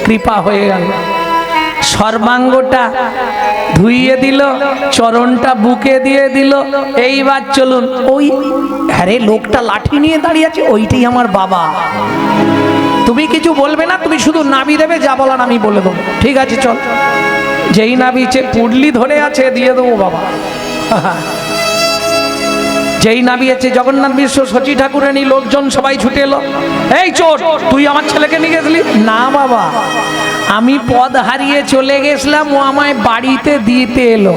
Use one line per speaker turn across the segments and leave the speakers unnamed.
কৃপা হয়ে গেল। সর্বাঙ্গটা ধুইয়ে দিল, চরণটা বুকে দিয়ে দিল। এইবার চলুন। ওই আরে লোকটা লাঠি নিয়ে দাঁড়িয়ে আছে, ওইটাই আমার বাবা। তুমি কিছু বলবে না, তুমি শুধু নাবি দেবে, যা বলার আমি বলে দেবো। ঠিক আছে চল। যেই নাবিছে পুডলি ধরে আছে, দিয়ে দেবো বাবা। যেই নাবিয়েছে জগন্নাথ মিশ্র, শচী ঠাকুরানী, লোকজন সবাই ছুটে এলো। এই চোর, তুই আমার ছেলেকে নিয়ে গেছিলি? না বাবা, আমি পদ হারিয়ে চলে গেছিলাম, ও আমায় বাড়িতে দিতে এলো।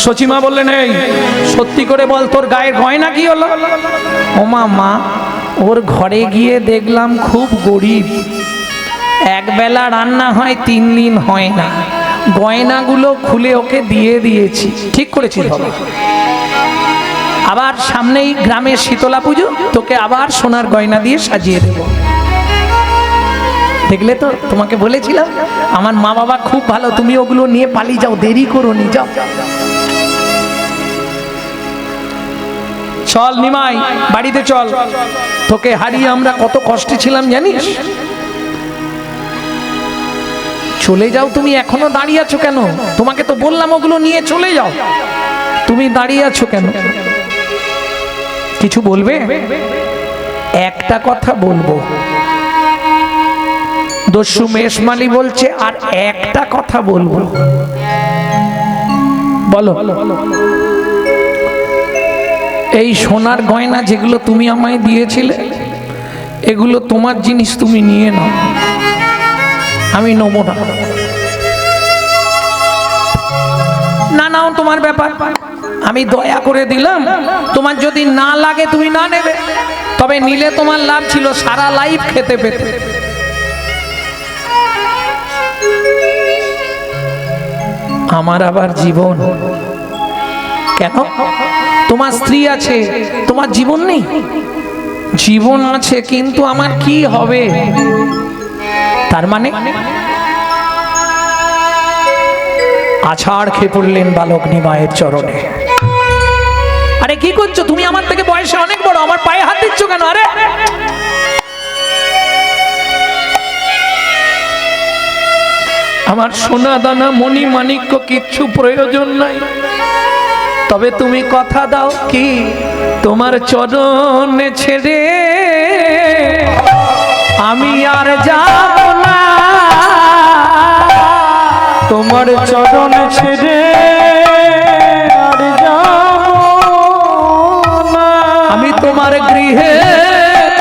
শচীমা বললেন, এই সত্যি করে বল, তোর গায়ের গয়না কি হলো? ওমা মা, ওর ঘরে গিয়ে দেখলাম খুব গরিব, একবেলা রান্না হয়, 3 দিন হয় না। গয়নাগুলো খুলে ওকে দিয়ে দিয়েছি। ঠিক করেছি বাবা। আবার সামনেই গ্রামের শীতলা পুজো, তোকে আবার সোনার গয়না দিয়ে সাজিয়ে দেব। দেখলে তো, তোমাকে বলেছিলাম আমার মা বাবা খুব ভালো, তুমি ওগুলো নিয়ে পালিয়ে যাও, দেরি করো নি, যাও। চল নিমাই, বাড়িতে চল। তোকে হারিয়ে আমরা কত কষ্টে ছিলাম জানিস? চলে যাও। তুমি এখনো দাঁড়িয়ে আছো কেন? তোমাকে তো বললাম ওগুলো নিয়ে চলে যাও, তুমি দাঁড়িয়ে আছো কেন? কিছু বলবে? একটা কথা বলবো। দস্যু মেশমালি বলছে, আর একটা কথা বলবো। বলো। এই সোনার গয়না যেগুলো তুমি আমায় দিয়েছিলে, এগুলো তোমার জিনিস, তুমি নিয়ে নাও, আমি নেবো না। না নাও, তোমার ব্যাপার, আমি দয়া করে দিলাম। তোমার যদি না লাগে তুমি না নেবে, তবে নিলে তোমার লাভ ছিল, সারা লাইফ খেতে পেতে। আমার আবার জীবন কেন? তোমার স্ত্রী আছে, তোমার জীবন নেই? জীবন আছে, কিন্তু আমার কি হবে? তার মানে আছাড় খেয়ে পড়লেন বালক নিমাইয়ের চরণে। আরে কি করছো তুমি? আমার থেকে বয়সে অনেক বড়, আমার পায়ে হাত দিচ্ছ কেন? আরে আমার সোনা দানা মণি মাণিক্য কিচ্ছু প্রয়োজন নাই, তবে তুমি কথা দাও কি তোমার চরণে ছেড়ে আমি আর যাব না।
তোমার চরণ ছেড়ে আর যাব না।
আমি তোমার গৃহে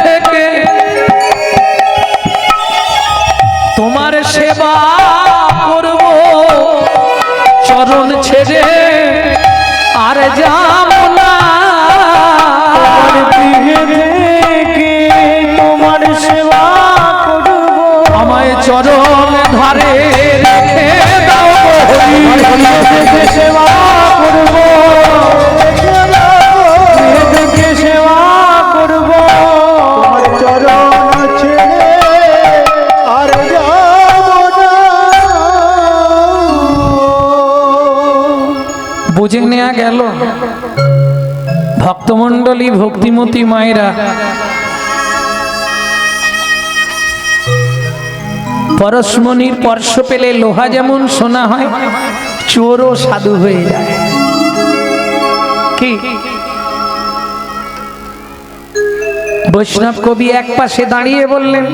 থেকে তোমার সেবা করব, চরণ ছেড়ে আর যাব না।
তোমার গৃহে থেকে তোমার সেবা করব,
আমায় চরণ ধারে রেখে দাও
গৃহে সেবা করব, গৃহে থেকে সেবা করব। তোমার চরণ ছেড়ে আর যাব না।
বুঝে নেওয়া গেল ভক্তমণ্ডলী, ভক্তিমতী মায়েরা। পরশমণির স্পর্শ পেলে লোহা যেমন সোনা হয়, চোরও সাধু হয়ে যায়। কি বৈষ্ণব কবি এক পাশে দাঁড়িয়ে বললেন,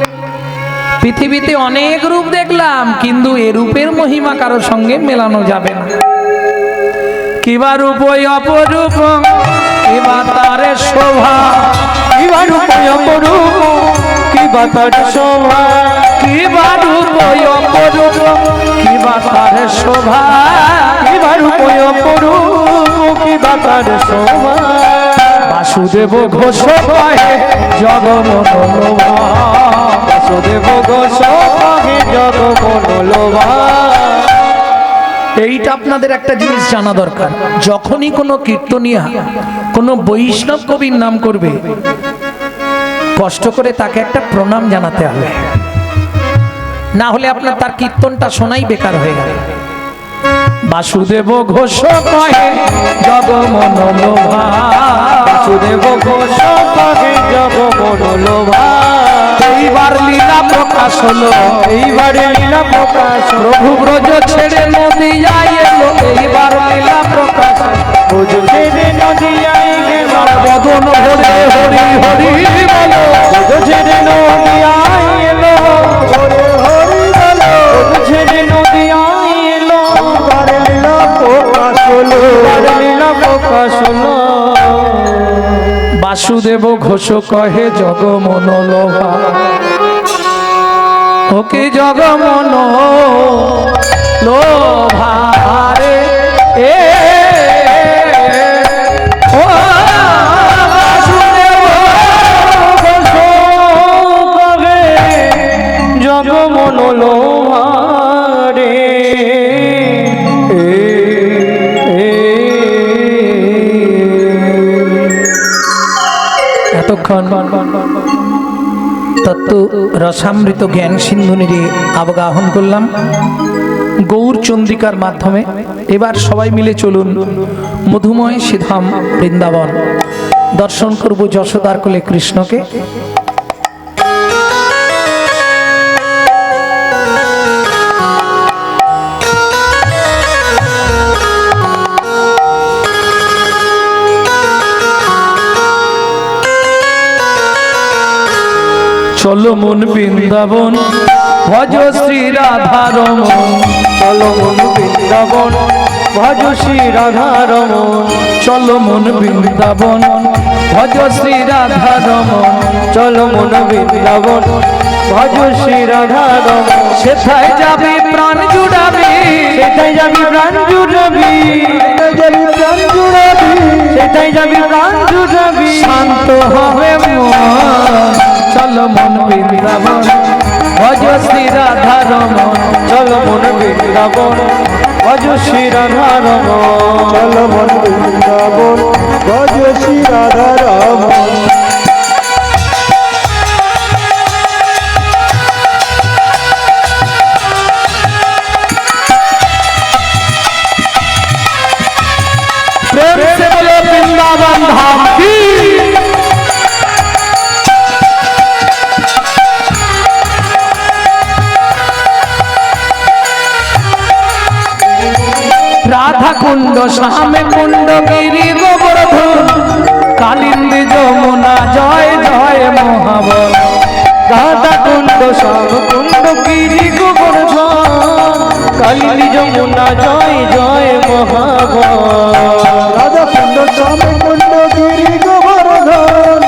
পৃথিবীতে অনেক রূপ দেখলাম, কিন্তু এ রূপের মহিমা কারো সঙ্গে মেলানো যাবে না। কিবা রূপ অপরূপ, কিবা তার শোভা,
কিবা রূপ অপরূপ, কিবা তার শোভা,
কিবা রূপ অপরূপ, কিবা তার শোভা,
কিবা রূপ অপরূপ, কিবা তার শোভা।
বাসুদেব ঘোষ কহে জগমনোলোভা,
বাসুদেব ঘোষ কহে জগমনোলোভা।
এইটা আপনাদের একটা জিনিস জানা দরকার। যখনই কোনো কীর্তনিয়া কোনো বৈষ্ণব কবির নাম করবে, কষ্ট করে তাকে একটা প্রণাম জানাতে হবে, না হলে আপনার তার কীর্তনটা শোনাই বেকার হয়ে গেল। বাসুদেব ঘোষ কহে জগমন লোভা,
বাসুদেব ঘোষ কহে জগমন লোভা।
এইবার লীলা প্রকাশ হলো,
এইবারে লীলা প্রকাশ
প্রভু ব্রজ ছেড়ে নদিয়ায় এলো, এইবার লীলা প্রকাশ
ব্রজ ছেড়ে নদিয়ায় গেল,
বদন ভরে হরি হরি বলো,
ব্রজ ছেড়ে নদিয়ায় এলো, হরি হরি বলো, ব্রজ ছেড়ে নদিয়ায় এলো, এইবারে লীলা প্রকাশ হলো, এইবারে লীলা প্রকাশ হলো।
বাসুদেব ঘোষ কহে জগমন লোভা, ওকে জগমন লোভা রে এ ও বাসুদেব
ঘোষ কহে জগমন লোভা রে।
এতক্ষণ তত্ত্ব রসামৃত জ্ঞান সিন্ধুনিরে আবগাহন করলাম গৌর চন্দ্রিকার মাধ্যমে। এবার সবাই মিলে চলুন মধুময় শ্রীধাম বৃন্দাবন দর্শন করব যশোদার কোলে কৃষ্ণকে। চলো মন বৃন্দাবন ভজ শ্রী রাধার মন,
চলো মন বৃন্দাবন ভজ শ্রী রাধার মন,
চলো মন বৃন্দাবন ভজ শ্রী রাধার মন,
চলো মন বৃন্দাবন ভজ শ্রী রাধার মন।
সেথায় যাবি প্রাণ জুড়াবি,
সেটাই যাবি প্রাণ জুড়াবি, যাবি প্রাণ জুড়াবি, সেটাই যাবি প্রাণ জুড়াবি,
শান্ত হবে মন। চলো মন বৃন্দাবন ভজ শ্রী রাধার মন,
চলো মন বৃন্দাবন ভজ শ্রী রাধার মন, চলো মন বৃন্দাবন ভজ শ্রী রাধার মন।
प्रेम से बोलो वृंदावन धाम की। राधा कुंड श्याम कुंड गिरी गोवर्धन कालिंदी যমুনা জয় জয় মহাবল,
রাধা কুণ্ড শ্যাম কুণ্ড গিরি গোবর্ধন কালিন্দী যমুনা জয় জয় মহাবল, রাধা কুণ্ড শ্যাম কুণ্ড গিরি গোবর্ধন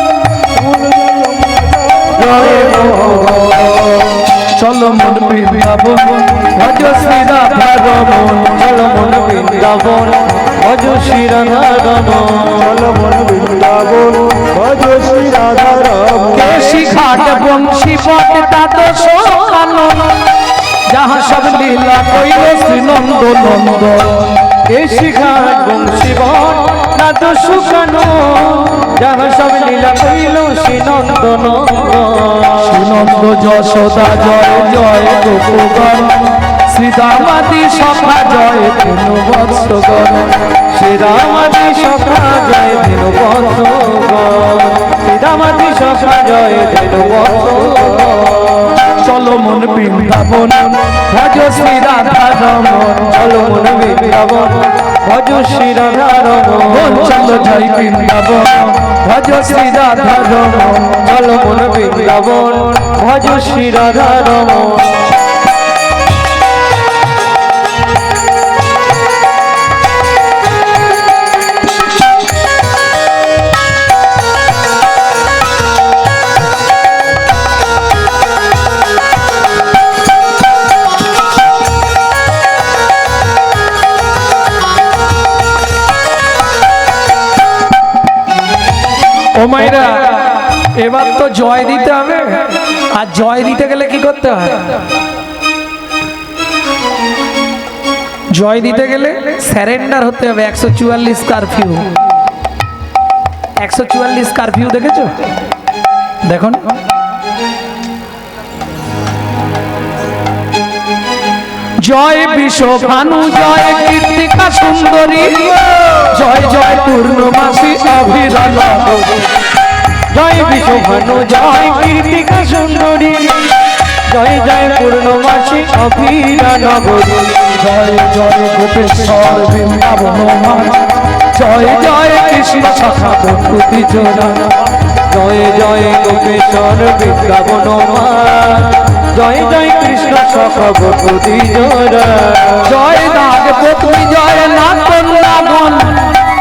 জয় মহাবল।
চলো মন বৃন্দাবন ভজ শ্রী রাধার মন,
চলো মন বৃন্দাবন ভজ শ্রী রাধার মন, চলো মন বৃন্দাবন ভজ শ্রী রাধার মন।
কেশি ঘাট বংশী পট দ্বাদশ কানন যাহা সব লীলা কইল শ্রী নন্দ নন্দ,
কেশি ঘাট বংশী বন নাদ সুকান যাহা সব লীলা কইল শ্রী নন্দ নন্দ,
শ্রী নন্দ যশোদা জয় জয় গোপগণ শ্রীদামাদি সখা জয় তেনু বৎসগণ,
শ্রীরামাদি সখা জয় ধেনু বৎসগণ, শ্রীরামাদি সখা জয় ধেনু বৎসগণ।
চলো মন বৃন্দাবন ভজ শ্রী রাধার মন,
চলো মন বৃন্দাবন ভজ শ্রী রাধার মন,
চলো জয় বৃন্দাবন ভজ শ্রী রাধার মন,
চলো মন বৃন্দাবন ভজ শ্রী রাধার মন।
ও মাইরা এবার তো জয় দিতে হবে, আর জয় দিতে গেলে কি করতে হয়? জয় দিতে গেলে স্যারেন্ডার হতে হবে। 144 কারফিউ, 144 কারফিউ দেখেছো? দেখুন জয় বিশ্বভানু জয় কীর্তিকা সুন্দরী জয় জয় পূর্ণমাসী অভিরাজ
জয় বিশ্বভানু জয় কীর্তিকা সুন্দরী জয় জয় পূর্ণমাসী অভিরা নগরী
জয় জয় গোপেশ্বর বৃন্দাবন জয় জয় কৃষ্ণ সখা প্রকৃতি জোড়া
জয় জয় গোপেশ্বর বৃন্দাবন জয় জয় কৃষ্ণ সখবতী জোড়া
জয় নাগ পত্নী জয় নাগ বৃন্দাবন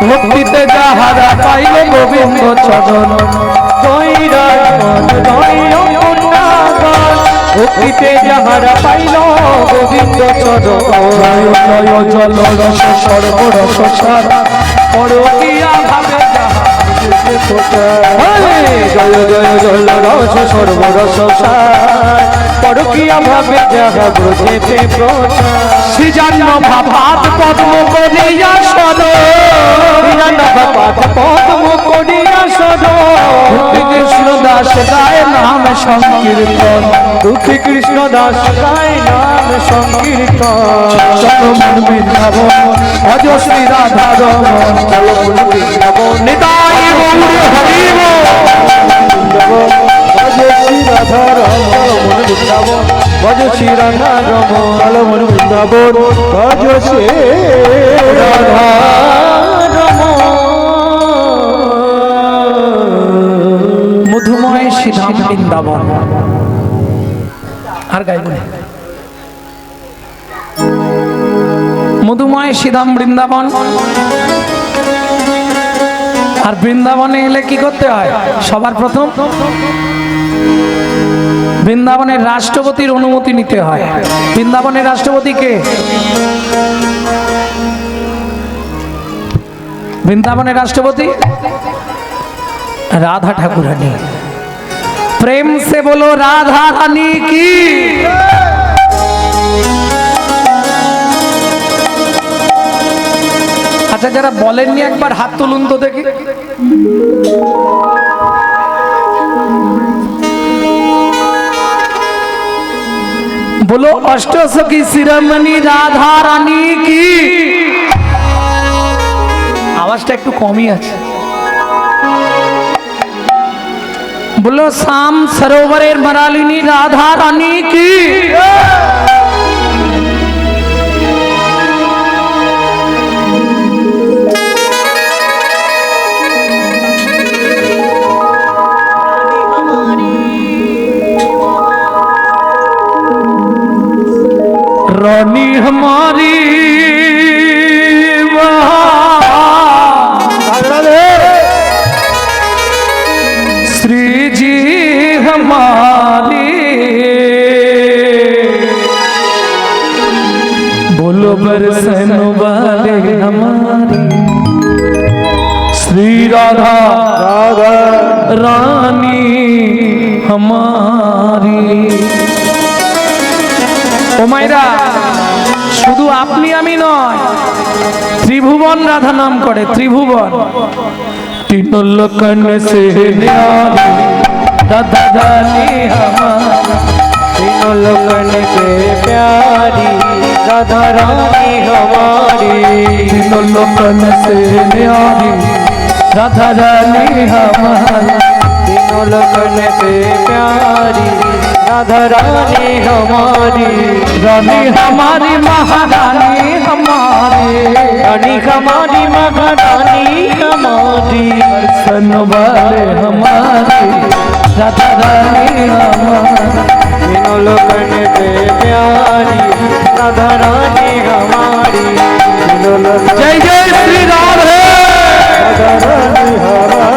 ভক্তিতে যাহারা পাইল গোবিন্দ চরণ
জয় রাজন জয় অন্নাগণ ভক্তিতে যাহারা পাইল গোবিন্দ চরণ
জয় জয় জল রস সর্বরস সারা পরকিয়া ভাবে যাহা
জয় জয় জল রস সর্বরস পরকিয়া ভাবে যাহা ব্রজেতে প্রচার
সৃজন্য ভাবাত পদ্ম করিয়া সদ
পদ্ম করিয়া সদ
কৃষ্ণ দাস গায় নাম সংকীর্তন
দুঃখী কৃষ্ণ দাস গায় নাম সংকীর্তন
চলো মন বৃন্দাবন ভজ শ্রী রাধা রমন
চলো মন বৃন্দাবন
নিতাই গৌর হরি বল।
ভজ শ্রী রাধা রমন বৃন্দাবন ভজ শ্রী রাধা রমন চলো মন বৃন্দাবন ভজ শ্রী রাধা
মধুময় শ্রীধাম বৃন্দাবন আর গাইব না। মধুময় শ্রীধাম বৃন্দাবন আর বৃন্দাবনে এলে কি করতে হয় সবার প্রথম বৃন্দাবনের রাষ্ট্রপতির অনুমতি নিতে হয়। বৃন্দাবনের রাষ্ট্রপতি কে? বৃন্দাবনের রাষ্ট্রপতি राधा ठाकुर रानी। प्रेम से बोलो राधा रानी की। अच्छा जरा बोलेंगे एक बार हाथ तुलून तो देखी। बोलो अष्टसखी शिरोमणि राधा रानी की। आवाजটা একটু কমই আছে। बोलो शाम सरोवरेर मरालिनी राधा रानी की। रानी हमारी श्री जी हमारी बोलो बरसन वाले हमारी श्री राधा राधा रानी हमारी। ও মাইরা শুধু আপনি আমি নয় ত্রিভুবন রাধা নাম করে ত্রিভুবন। तीन लोकन से न्यारी राधा रानी हमारी।
तीनों लोकन से प्यारी राधा रानी हमारी।
तीनों लोकन से न्यारी राधा रानी हमारी।
तीनों लोकन से प्यारी राधा रानी हमारी।
रानी हमारी महारानी हमारी।
रानी हमारी महारानी हमारी।
दर्शन वाले हमारी राधा रानी हमारी।
तीनों लोकन से प्यारी राधा रानी हमारी। तीनों लोकन
जय जय श्री राधे।
राधा रानी हमारी।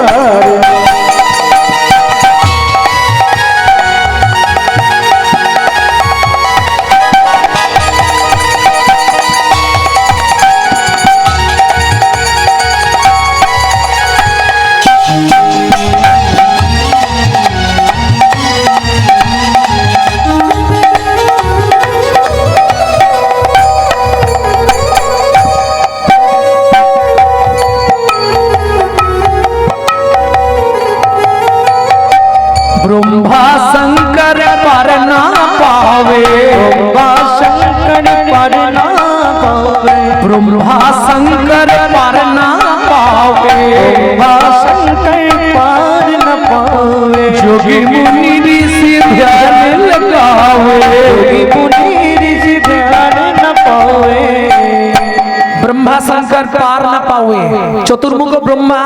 ब्रह्मा शंकर पार ना पावे, चतुर्मुख ब्रह्मा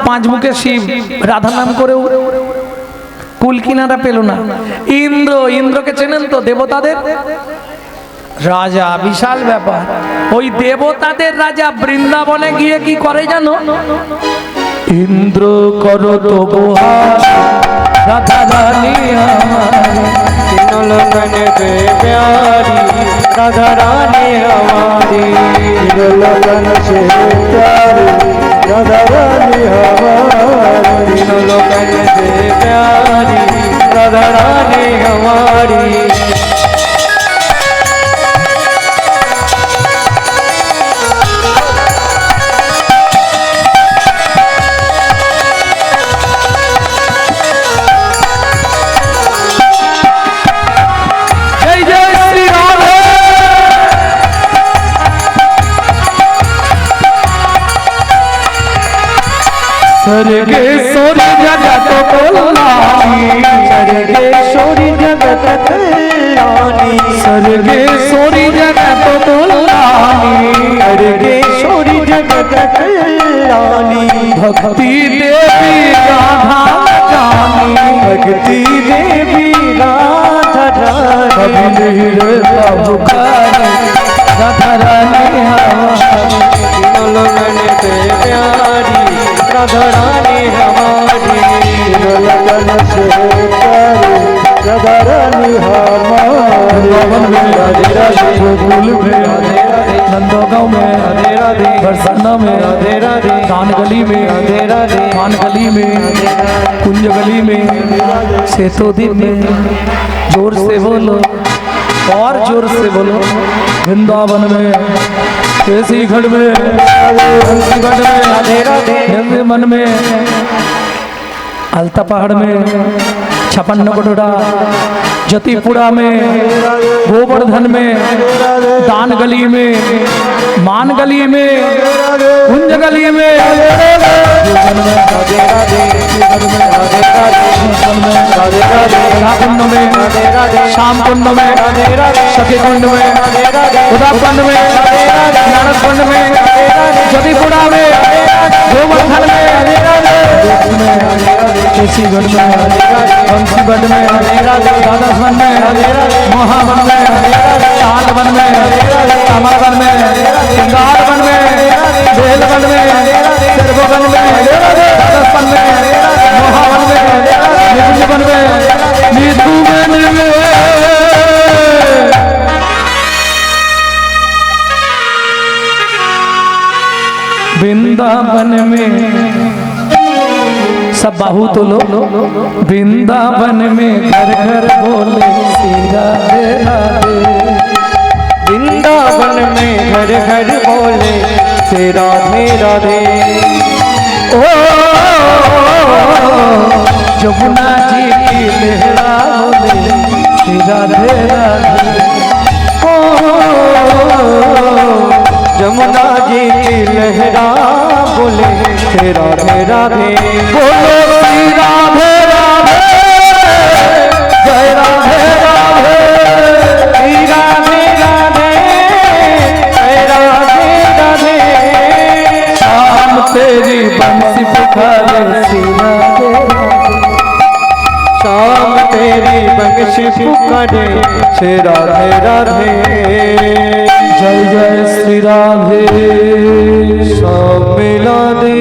पांच मुखे शिव राधा नाम करेও কুল কিনারা পেল না। ইন্দ্রকে চেনেন তো, দেবতাদের রাজা, বিশাল ব্যাপার। ওই দেবতাদের রাজা বৃন্দাবনে গিয়ে কি করে জানো? ইন্দ্র করো তবু রাধা রানী
तीनों लोकन के प्यारी राधा रानी हमारी, तीनों लोकन से प्यारी राधा रानी हमारी, तीनों लोकन से प्यारी राधा रानी हमारी।
सर्गेश्वरी जगत कल्याणी,
सर्गेश्वरी जगत कल्याणी,
सर्गेश्वरी जगत कल्याणी,
सर्गेश्वरी जगत कल्याणी।
भक्ति देवी राधा रानी,
भक्ति देवी राधा रानी,
पुकारी राधा रानी हमारी,
तीनों लोगन से प्यारी राधा रानी हमारी, तीनों लोगन से प्यारी राधा रानी हमारी। राधे राधे
गोकुल में, नंदगांव में,
राधे राधे
बरसाना में,
राधे राधे
दान गली में,
राधे राधे
पान गली में, कुंज गली में, सेतोदीप में, जोर से बोलो और जोर से बोलो। वृंदावन में, केसीगढ़ में, बंसीगढ़ में,
राधे राधे
मन में, अलता पहाड़ में, छपन्न कोटड़ा, जतीपुरा में, गोवर्धन में, दान गली में, मान गली में, कुंज गली में,
राधे राधे राधे राधे राधे
कुंड में,
राधे राधे
श्याम कुंड में,
राधे राधे
सखी कुंड में,
राधे राधे
उदा कुंड में, नारद कुंड में, जतीपुरा में, गोवर्धन में, केसीगढ़ में, बंसीगढ़ में, दादासन में, महावन में, तालवन में, कमलवन में, सिंगारवन में, बेलवन में, सिरवन में, दादासन में, महावन में, निकुंजवन में, निधुवन में। वृंदावन में सब बाहु तो लो, वृंदावन में घर घर बोले श्री राधे राधे,
वृंदावन में घर घर बोले से राधे राधे।
ओ जमुना जी की लहरा बोले श्री राधे राधे,
ओ जमुना जी की लहरा बोले से राधे राधे।
बोलो श्री राधे राधे, जय राधे राधे,
श्री राधे राधे जय राधे राधे।
शाम तेरी बंसी पुकारे श्री राधे राधे,
शाम तेरी बंसी पुकारे से राधे राधे।
जय जय श्री राधे।
सब मिला दे।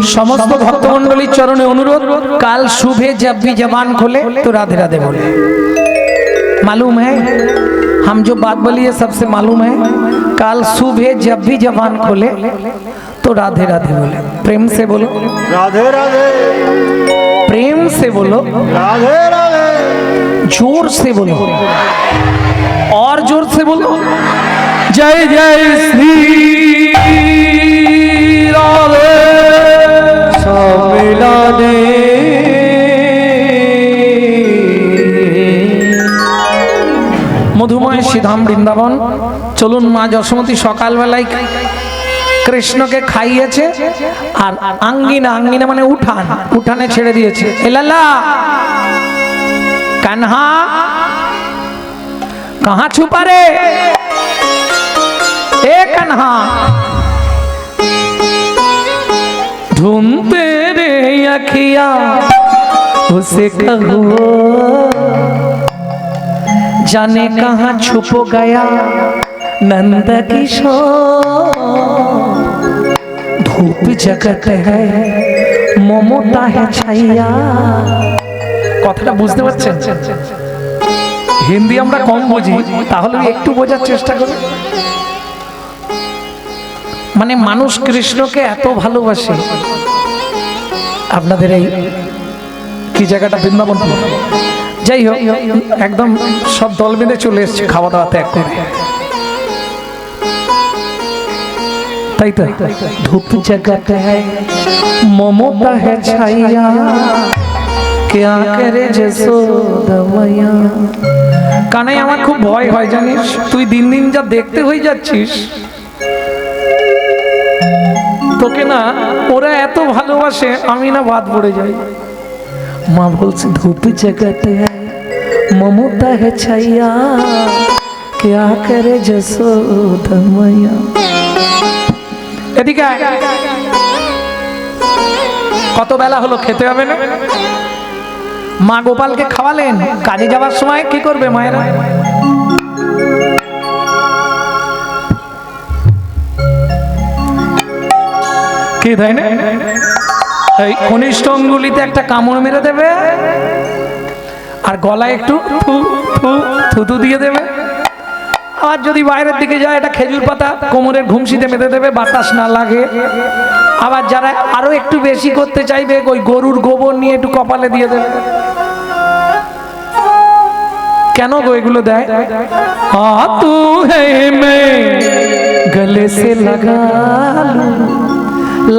समस्त भक्तमंडली चरणे अनुरोध, काल सुबह जब भी जबान खोले तो राधे राधे बोले। मालूम है हम जो बात बोली है सबसे मालूम है, काल सुबह जब भी जबान खोले तो राधे राधे बोले। प्रेम से बोलो
राधे राधे,
प्रेम से बोलो,
राधे राधे,
जोर से बोलो और जोर से बोलो। जय जय श्री राधे।
सब मिला दे।
মধুময় শ্রীধাম বৃন্দাবন। চলুন মা যশোমতী সকালবেলায় কৃষ্ণকে খাইয়েছে আর আঙ্গিনা, আঙ্গিনা মানে উঠান, উঠানে ছেড়ে দিয়েছে। এলালা কাन्हा कहाँ छुपा रे, ए कन्हा ढूंढते रे अखिया उसे कहो जाने कहाँ छुप गया नंद किशोर धूप जगत है ममता है छाइया কথাটা বুঝতে পারছেন হিন্দি আমরা কম বুঝি তাহলে একটু বোঝার চেষ্টা করি মানে মানুষ কৃষ্ণকে এত ভালোবাসে আপনাদের এই কি জায়গাটা বৃন্দাবন যাই হোক একদম সব দল বেঁধে চলে এসেছে খাওয়া দাওয়া ত্যাগ করে তাই তো ধূপ জগত है ममता है छाइया क्या करे যশোদা মাইয়া কানাই আমার খুব ভয় হয় জানিস তুই দিন দিন যা দেখতে হয়ে যাচ্ছিস তোকে না ওরা এত ভালোবাসে আমি না বাদ পড়ে যাই মা বলছে ধূপ জগত है ममता है छाइया क्या करे যশোদা মাইয়া এদিকে কত বেলা হলো খেতে হবে না মা গোপালকে খাওয়ালেন কাজে যাওয়ার সময় কি করবে মায়েরা কি তাই না এই কনিষ্ঠ অঙ্গুলিতে একটা কামড় মেরে দেবে আর গলায় একটু থুতু দিয়ে দেবে আর যদি বাইরের দিকে যায় এটা খেজুর পাতা কোমরের ঘুমসিতে বেঁধে দেবে বাতাস না লাগে আবার যারা আরো একটু বেশি করতে চাইবে ওই গরুর গোবর নিয়ে একটু কপালে দিয়ে দেবে কেন গো এগুলো দেয় তু হে মে গলে সে লাগা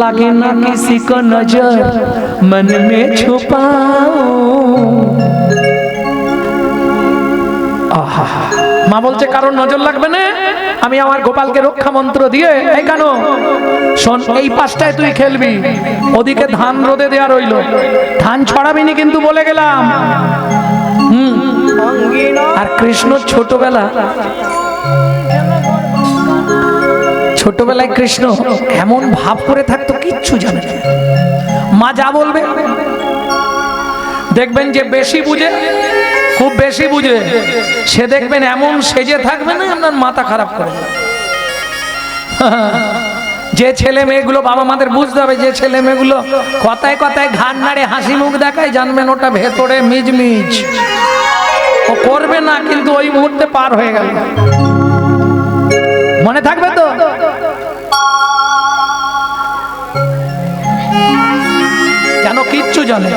লাগে না কিসি কো নজর মন মে ছুপাও আহা মা বলছে কারণ নজর লাগবে না আমি আমার গোপালকে রক্ষা মন্ত্র দিয়ে এই কেন শোন এই পাশটায় তুই খেলবি ওদিকে ধান রোদে দেয়া রইল ধান ছড়াবিনি কিন্তু বলে গেলাম আর কৃষ্ণ ছোটবেলায় কৃষ্ণ এমন ভাব করে থাকতো কিচ্ছু জানে না মা যা বলবে দেখবেন যে বেশি বুঝে খুব বেশি বুঝে সে দেখবেন এমন সেজে থাকবে না আপনার মাথা খারাপ করে যে ছেলে মেয়েগুলো বাবা মাদের বুঝতে হবে যে ছেলে মেয়েগুলো কথায় কথায় ঘাড় নাড়ে হাসি মুখ দেখায় জানবেন ওটা ভেতরে মিজমিজ ও করবে না কিন্তু ওই মুহূর্তে পার হয়ে গেল মনে থাকবে তো জানো কিচ্ছু জানে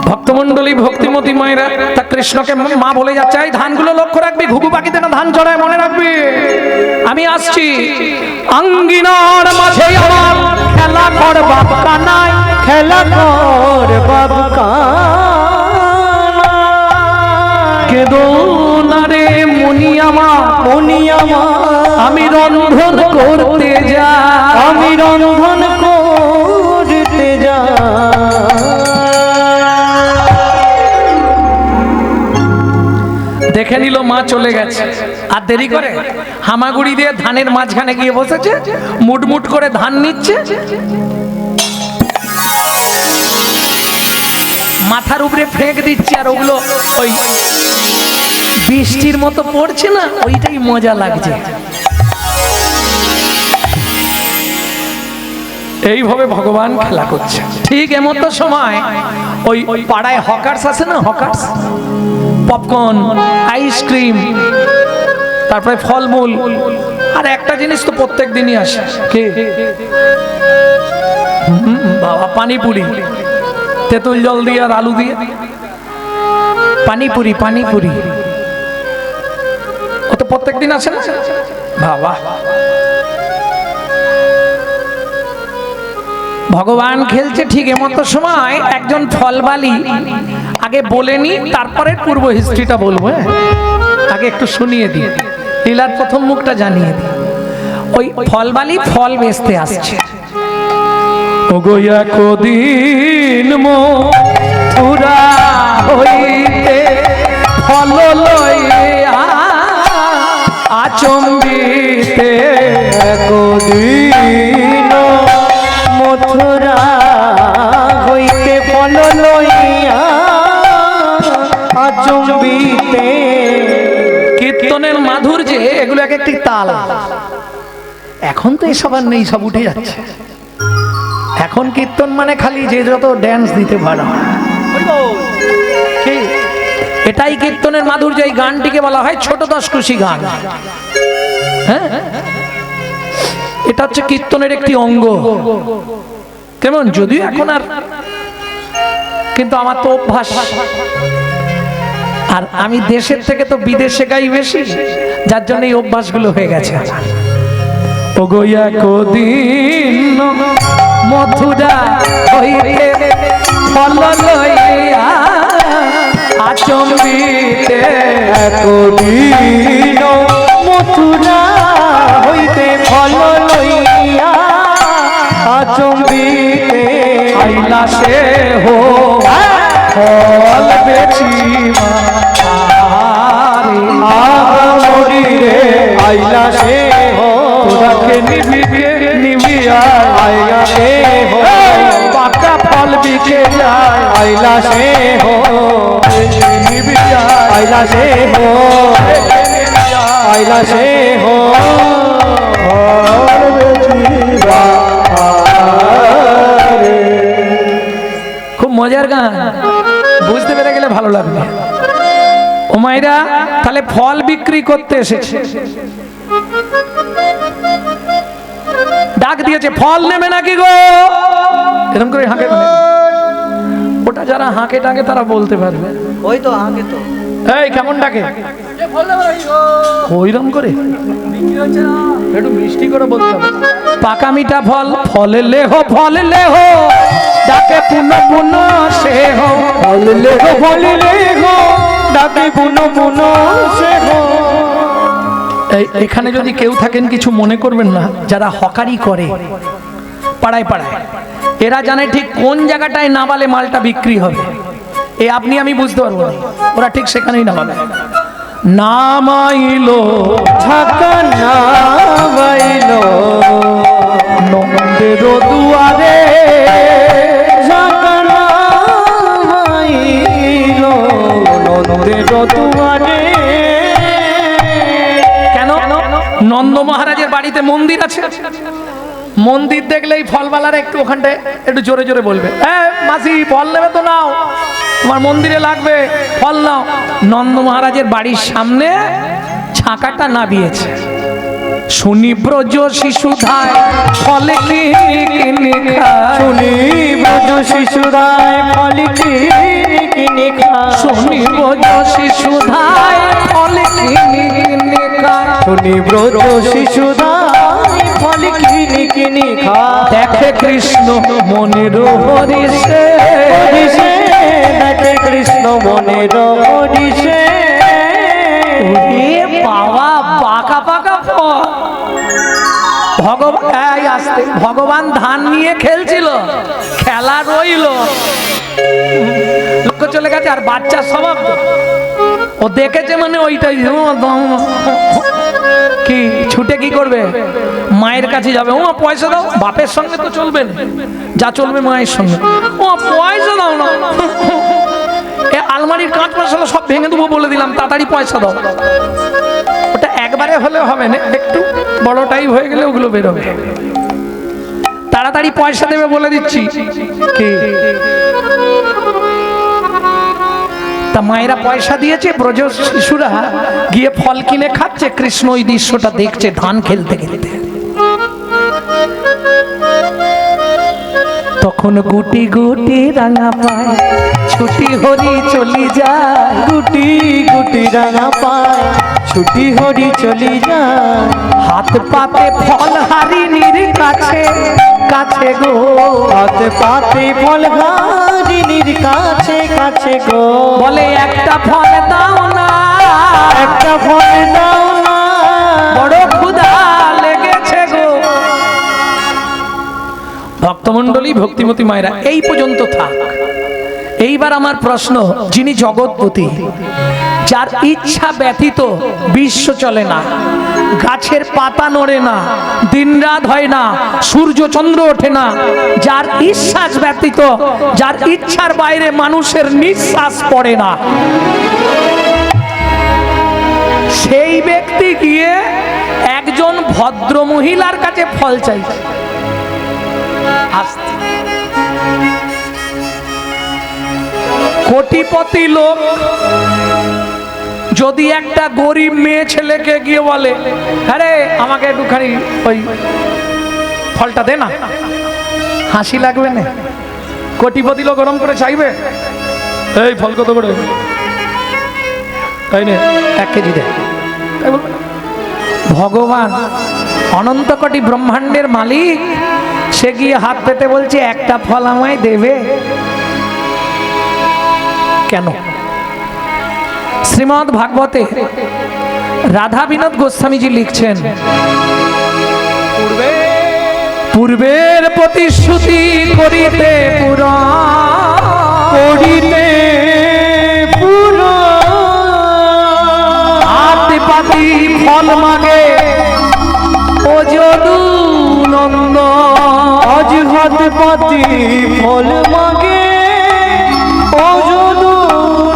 ভক্তমন্ডলী ভক্তিমতী মায়েরা তা কৃষ্ণকে মা বলে যাচ্ছে এই ধানগুলো লক্ষ্য রাখবি ঘুঘু পাখিতে না ধান চড়ায় মনে রাখবি আমি আসছি আঙ্গিনার মাঝে আমার খেলা কর বাপ কানাই
খেলা কর বাবু
কেদো না রে মুনি আমার আমি রন্ধন করতে যা
আমি রন্ধন করতে যা
দেখে নিল মা চলে গেছে আর দেরি করে হামাগুড়ি দিয়ে ধানের মাঝখানে গিয়ে বসেছে মুটমুট করে ধান নিচ্ছে মাথার উপরে ফেঁক দিচ্ছে আর ওগুলো ওই বৃষ্টির মতো পড়ছে না ওইটাই মজা লাগছে এইভাবে ভগবান খেলা করছে ঠিক এমতো সময় ওই পাড়ায় হকার্স আছে না হকার্স পপকর্ন আইসক্রিম তারপরে ফলমূল আর একটা জিনিস তো প্রত্যেক দিনই আসে কে বাবা পানিপুরি তেঁতুল জল দিয়ে আর আলু দিয়ে পানিপুরি ও তো প্রত্যেক দিন আসে না বাবা ভগবান খেলছে ঠিক এমতো সময় একজন ফলবালি আগে বলেনি তারপরে পূর্ব হিস্ট্রিটা বলবো আগে একটু শুনিয়ে দিই লীলার প্রথম মুখটা জানিয়ে দিই ওই ফলবালি ফল বেচতে আসছে ওগো একদিন মথুরা হইতে ফল লইয়া
আচম্বিতে।
কীর্তনের মাধুর্যে এগুলো এক একটি তাল। এখন তো এসব আর নেই, সব উঠে যাচ্ছে। এখন কীর্তন মানে খালি যে যত ড্যান্স দিতে পারো। কি? এটাই কীর্তনের মাধুর্য। এই গানটিকে বলা হয় ছোট দশকুশি গান। হ্যাঁ, এটা হচ্ছে কীর্তনের একটি অঙ্গ। কেমন যদিও এখন আর, কিন্তু আমার তো অভ্যাস। আর আমি দেশের থেকে তো বিদেশে গাই বেশি, যার জন্য এই অভ্যাসগুলো হয়ে গেছে। ও গোয়া কদিন মথুরা হইতে ফল লইয়া আচম্বিতে।
কদিন মথুরা হইতে ফল লইয়া আচম্বিতে।
আইলা সে হো ফল বেচিবা
আহামরি রে আইলা সে হো
তোরাকে নিবিয়া
আইলা সে হো
পাকা ফল বিকে যায়।
আইলা সে হো
নিবিয়া
আইলা সে হো আইলা সে হো
খুব মজার গান, বুঝতে পেরে গেলে ভালো লাগবে। ও মাইরা তাহলে ফল বিক্রি করতে এসেছে, ডাক দিয়েছে ফল নেবে নাকি গো, এরকম করে হাঁকে। ওটা যারা হাঁকে ডাকে তারা বলতে পারবে।
ওই তো আগে তো
এই কেমন ডাকে ওইরকম করে, একটু মিষ্টি করে বলতে হবে। পাকা মিঠা ফল ফলে লেহো ফল লেহো ডাকে পুন পুন সে হো
ফল লেগো ফল লেগো ডাকে পুনো পুনো সে হো।
এখানে যদি কেউ থাকেন কিছু মনে করবেন না, যারা হকারি করে পাড়ায় পাড়ায়, এরা জানে ঠিক কোন জায়গাটায় নামালে মালটা বিক্রি হবে। আপনি আমি বুঝতে পারবো না, ওরা ঠিক সেখানেই নামাবে। নামাইলো
ঢাকা নামাইলো
নন্দের দুয়ারে,
ঢাকা নামাইলো নন্দের দুয়ারে।
কেন? নন্দ মহারাজের বাড়িতে মন্দির আছে, মন্দির দেখলেই ফলবালার একটু ওখানটায় একটু জোরে জোরে বলবে, মাসি ফল নেবে তো নাও, তোমার মন্দিরে লাগবে ফল নাও। নন্দ মহারাজের বাড়ির সামনে ছাকাটা নাবিয়েছে, শুনি ব্রজ শিশুধায় ফলে কিনি খায়,
শুনি ব্রজ শিশুরায় ফল কিনি খায়,
শুনি ব্রজ শিশুধায় ফলে কিনি খায়,
শুনি ব্রজ শিশুরায় ফল কিনি খায়।
দেখে কৃষ্ণ মনের হরিষে,
হরিষে দেখে কৃষ্ণ মনের হরিষে।
বাবা পাকা পাকা ফল। ভগবান আসতে ভগবান ধান নিয়ে খেলছিল, খেলা রইল, লোক চলে গেছে। আর বাচ্চার স্বভাব তো, ও দেখেছে মানে ওইটাই কি ছুটে কি করবে, মায়ের কাছে যাবে, ও পয়সা দাও, বাপের সঙ্গে তো চলবে না, যা চলবে মায়ের সঙ্গে, ও পয়সা দাও না, আলমারির কাঁচ মশলা সব ভেঙে দেবো বলে দিলাম, তাড়াতাড়ি পয়সা দাও। ওটা একবারে হলে হবে না, একটু বড় টাইপ হয়ে গেলে ওগুলো বেরোবে। তাড়াতাড়ি পয়সা দেবে বলে দিচ্ছি। কি তা মায়েরা পয়সা দিয়েছে, ব্রজ শিশুরা গিয়ে ফল কিনে খাচ্ছে, কৃষ্ণ ওই দৃশ্যটা দেখছে ধান খেলতে খেলতে। তখন গুটি গুটি রাঙা পায় ছুটি হরি চলি যায়,
গুটি গুটি রাঙা পায় ছুটি হরি চলি যায়।
হাত পাতে ফল হারিনীর কাছে কাছে গো,
হাত পাতে ফল হারিনীর কাছে কাছে গো,
বলে একটা ফল দাও না,
একটা ফল দাও না,
বড় ক্ষুধা লেগেছে গো। ভক্তমণ্ডলী ভক্তিমতী মায়েরা এই পর্যন্ত থাক। এইবার আমার প্রশ্ন, যিনি জগৎপতি, যার ইচ্ছা ব্যতীত বিশ্ব চলে না, গাছের পাতা নড়ে না, দিনরাত হয় না, সূর্য চন্দ্র ওঠে না, যার ইচ্ছাস ব্যতীত, যার ইচ্ছার বাইরে মানুষের নিঃশ্বাস পড়ে না, সেই ব্যক্তি গিয়ে একজন ভদ্র মহিলার কাছে ফল চাইছে। কোটিপতি লোক যদি একটা গরিব মেয়ে ছেলেকে গিয়ে বলে, আরে আমাকে একটুখানি ওই ফলটা দে না, হাসি লাগবে না? কোটিপতি লোক গরম করে চাইবে, এই ফল কত করে, তাই না, 1 কেজি দে, তাই বলবে না? ভগবান অনন্ত কোটি ব্রহ্মাণ্ডের মালিক, সে গিয়ে হাত পেতে বলছে একটা ফল আমায় দেবে কেন? শ্রীমদ্ ভাগবতে রাধা বিনোদ গোস্বামীজি লিখছেন, পূর্বের প্রতিশ্রুতি করিতে হাতে পাতি ফল মাগে ও যদু নন্দ,
আজ হাতে পাতি ফল মাগে ও যদু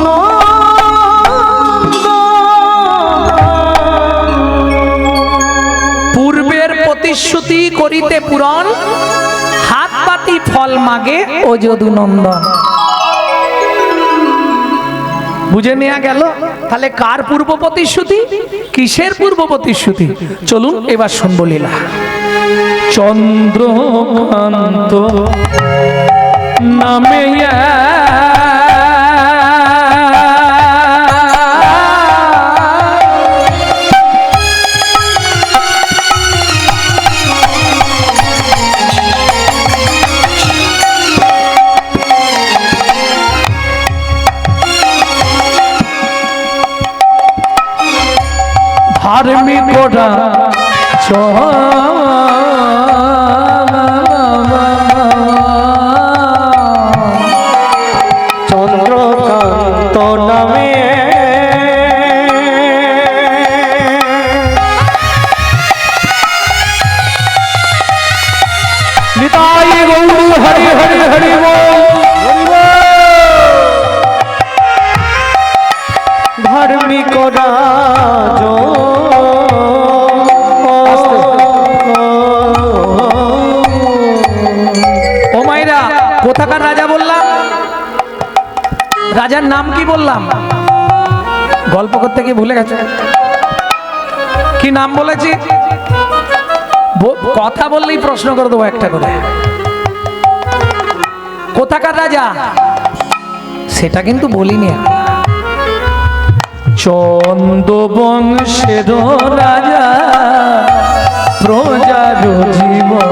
নন্দ।
পূর্বের প্রতিশ্রুতি করিতে পূরণ, হাত পাতি ফল মাগে ও যদু নন্দন। বুঝে নেওয়া গেল তাহলে কার পূর্ব প্রতিশ্রুতি, কিসের পূর্ব প্রতিশ্রুতি? চলুন এবার শুনবো লীলা।
চন্দ্রকান্ত নামে ধার্মিক চন্দ্রকান্ত নামে নিতাই গৌর হরি হরি হরি ধার্মিক রাজ
কোথাকার রাজা বললাম? রাজার নাম কি বললাম? গল্প করতে গিয়ে ভুলে গেছে কি নাম বলেছি? কথা বললেই প্রশ্ন করে দেবো একটা করে। কোথাকার রাজা সেটা কিন্তু বলিনি।
চন্দ্রবংশের রাজা প্রজার জীবন,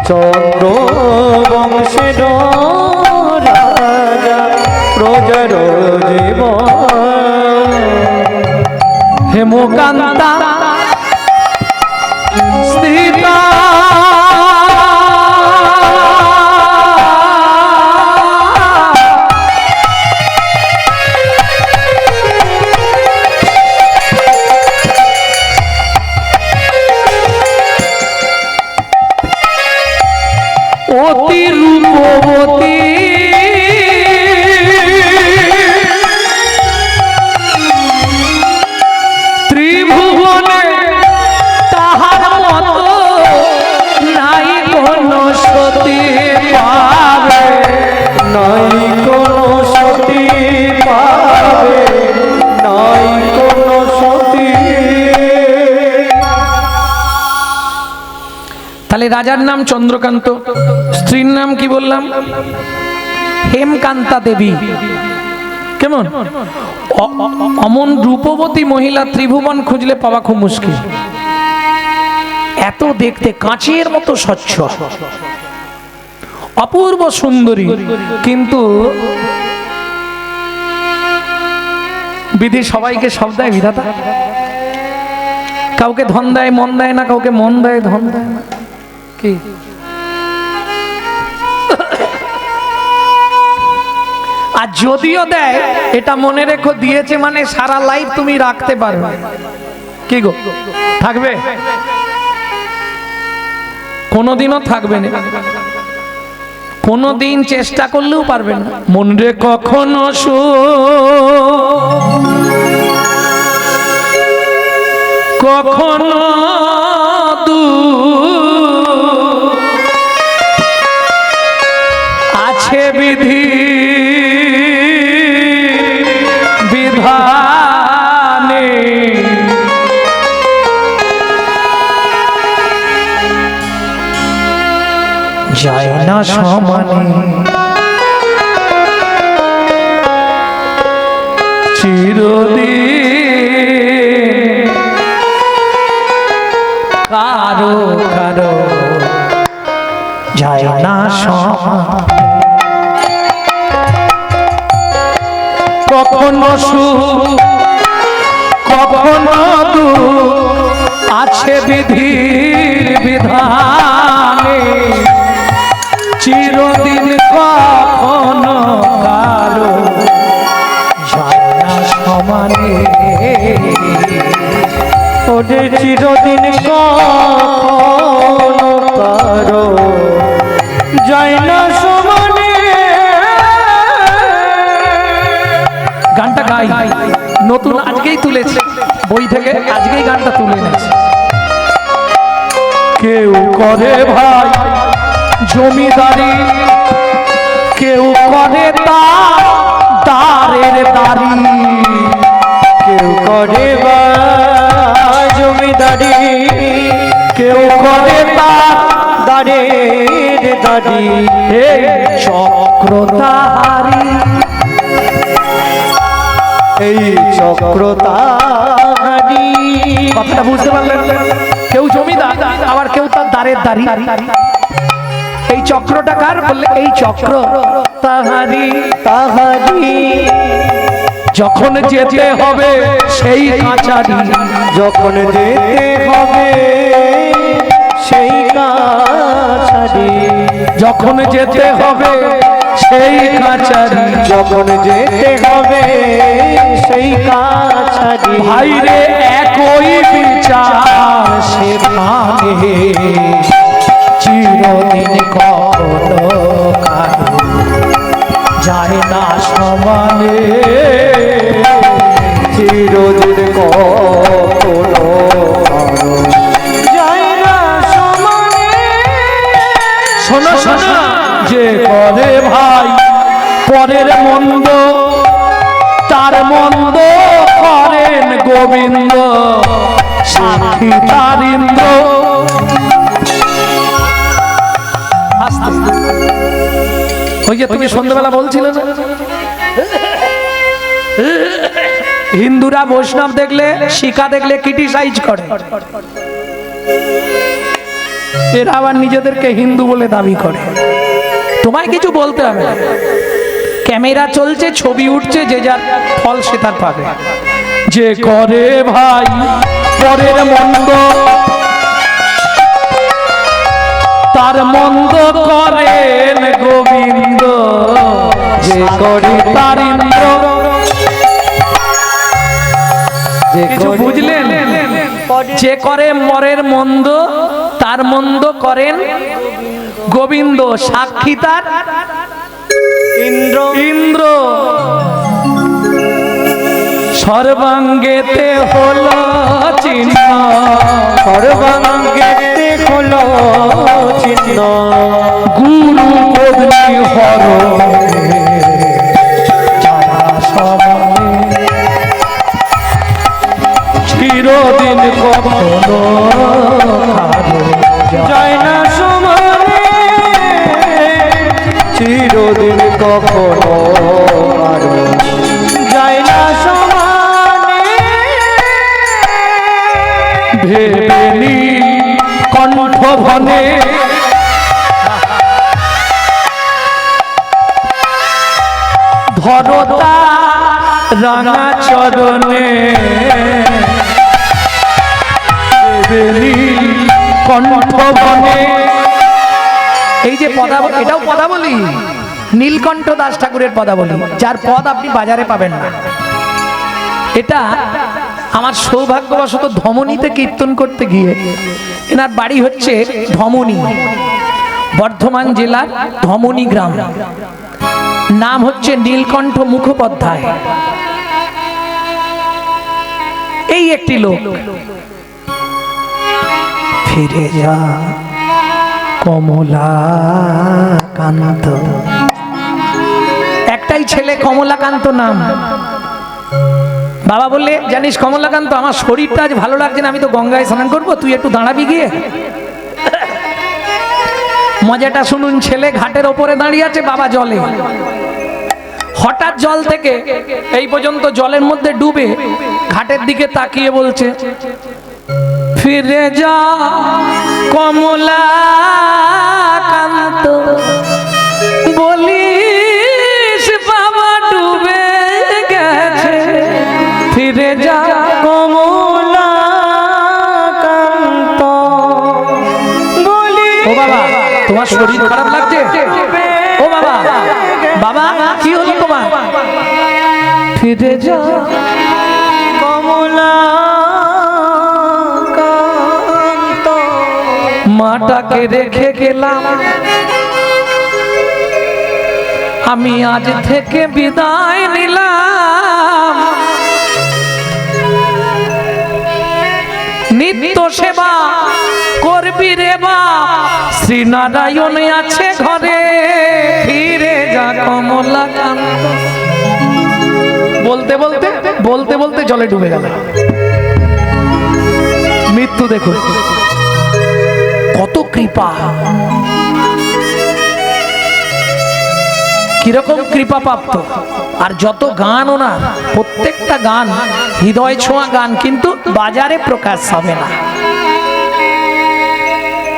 চন্দ্রবংশের রাজা প্রজার জীবন,
হেমকান্তা স্থিতা অতি রূপবতী ত্রিভুবনে তাহার মতো নাই কোন সতী পাবে,
নাই কোন সতী পাবে, নাই কোন সতী।
তাহলে রাজার নাম চন্দ্রকান্ত, স্ত্রীর নাম কি বললাম? হেমকান্তা দেবী। কেমন অমন রূপবতী মহিলা ত্রিভুবন খুঁজলে পাওয়া খুব মুশকিল। এত দেখতে কাঁচের মতো স্বচ্ছ, অপূর্ব সুন্দরী, কিন্তু বিধি সবাইকে সব দেয় বিধাতা। কাউকে ধন দেয় মন দেয় না, কাউকে মন দেয় ধন দেয় না। কি আর যদিও দেয় এটা মনে রেখো দিয়েছে মানে সারা লাইফ তুমি রাখতে পারবে। কি গো থাকবে? কোনোদিনও থাকবে না, কোনোদিন চেষ্টা করলেও পারবেন না। মন রে কখনো কখনো আছে বিধি বিধানে, যায় না সমানে চিরদিন কারো কারো যায় না সমানে। কখনো সুখ কখনো দুঃখ আছে বিধির বিধানে, চিরদিন কখনো কারো যায় না সমানে।
ওরে চিরদিন কখনো কারো যায় না সমানে।
গানটা গাই, নতুন আজকেই তুলেছে বই থেকে, আজকেই গানটা তুলে এনেছে। কেউ করে ভাই জমিদারি, কেউ করে তারের দাড়ি,
কেউ করে বা জমিদারি,
কেউ করে
দাঁড়ের দাড়ি।
চক্রধারী,
এই চক্রধারী।
কথাটা বুঝতে পারলেন? কেউ জমিদার আবার কেউ তার দাঁড়ের দাড়ি। এই চক্রটা কার বললে? এই চক্র তাহারি
তাহারি।
যখন যেতে হবে সেই কাছারি,
যখন যেতে হবে সেই কাছারি,
যখন যেতে হবে সেই কাছারি,
যখন যেতে হবে সেই কাছারি।
ভাইরে একই বিচার সেখানে, চিরদিন কখনো কারো যায় না সমানে,
চিরদিন কখনো কারো যায় না সমানে।
শোনো শোনো, যে করে ভাই পরের মন্দ তার মন্দ করেন গোবিন্দ, সাক্ষী তার ইন্দ্র। ওই যে তুমি সন্ধ্যাবেলা বলছিলে না, হিন্দুরা বৈষ্ণব দেখলে শিখা দেখলে ক্রিটিসাইজ করে, এরা আবার নিজেদেরকে হিন্দু বলে দাবি করে। তোমায় কিছু বলতে হবে না, ক্যামেরা চলছে, ছবি উঠছে, যে যার ফল সে তার পাবে। যে করে ভাই পরের মন্দ তার মন্দ করেন গোবিন্দ, যে করে তার ইন্দ্র। কিছু বুঝলেন? যে করে মরের মন্দ তার মন্দ করেন গোবিন্দ, সাক্ষী তার
ইন্দ্র।
ইন্দ্র। সর্বাঙ্গেতে হলো চিহ্ন,
সর্বাঙ্গেতে হলো চিহ্ন,
গুরু পত্নী হর চিরদিন কখনো
যায় না সমানে, চিরদিন কখনো কারো যায় না সমানে।
ভেবেনি কণ্ঠ ভনে ধরতা রাঙা চরণে, ভেবেনি কণ্ঠ ভনে। এই যে পদা, এটাও পদা বলি, নীলকণ্ঠ দাস ঠাকুরের পদাবলী, যার পদ আপনি বাজারে পাবেন না। এটা আমার সৌভাগ্যবশত ধমনীতে কীর্তন করতে গিয়ে, এনার বাড়ি হচ্ছে ধমনী, বর্ধমান জেলার ধমনী গ্রাম, নাম হচ্ছে নীলকণ্ঠ মুখোপাধ্যায়। এই একটি লোক। ফিরে যা কমলাকান্ত, একটাই ছেলে কমলাকান্ত নাম। বাবা বললে, জানিস কমলাকান্ত, আমার শরীরটা আজ ভালো লাগছে না, আমি তো গঙ্গায় স্নান করবো, তুই একটু দাঁড়াবি গিয়ে। মজাটা শুনুন, ছেলে ঘাটের ওপরে দাঁড়িয়ে আছে, বাবা জলে। হঠাৎ জল থেকে এই পর্যন্ত জলের মধ্যে ডুবে ঘাটের দিকে তাকিয়ে বলছে, ফিরে যা কমলাকান্ত, বলিস বাবা ডুবে গেছে, ফিরে যা
কমলাকান্ত বলি।
ও বাবা, তোমার শরীর খারাপ লাগছে? ও বাবা, বাবা কি হলো তোমার? ফিরে যা
কমলাকান্ত,
মাটাকে রেখে গেলাম, আমি আজ থেকে বিদায় নিলাম। নিত্য সেবা করবি রে বাপ, শ্রীনারায়ণ আছে ঘরে, ফিরে যা কমলাকান্ত। বলতে বলতে বলতে বলতে জলে ডুবে গেল। মৃত্যু দেখুন কত কৃপা, কিরকম কৃপা প্রাপ্ত। আর যত গান ওনার, প্রত্যেকটা গান হৃদয় ছোঁয়া গান, কিন্তু বাজারে প্রকাশ হবে না।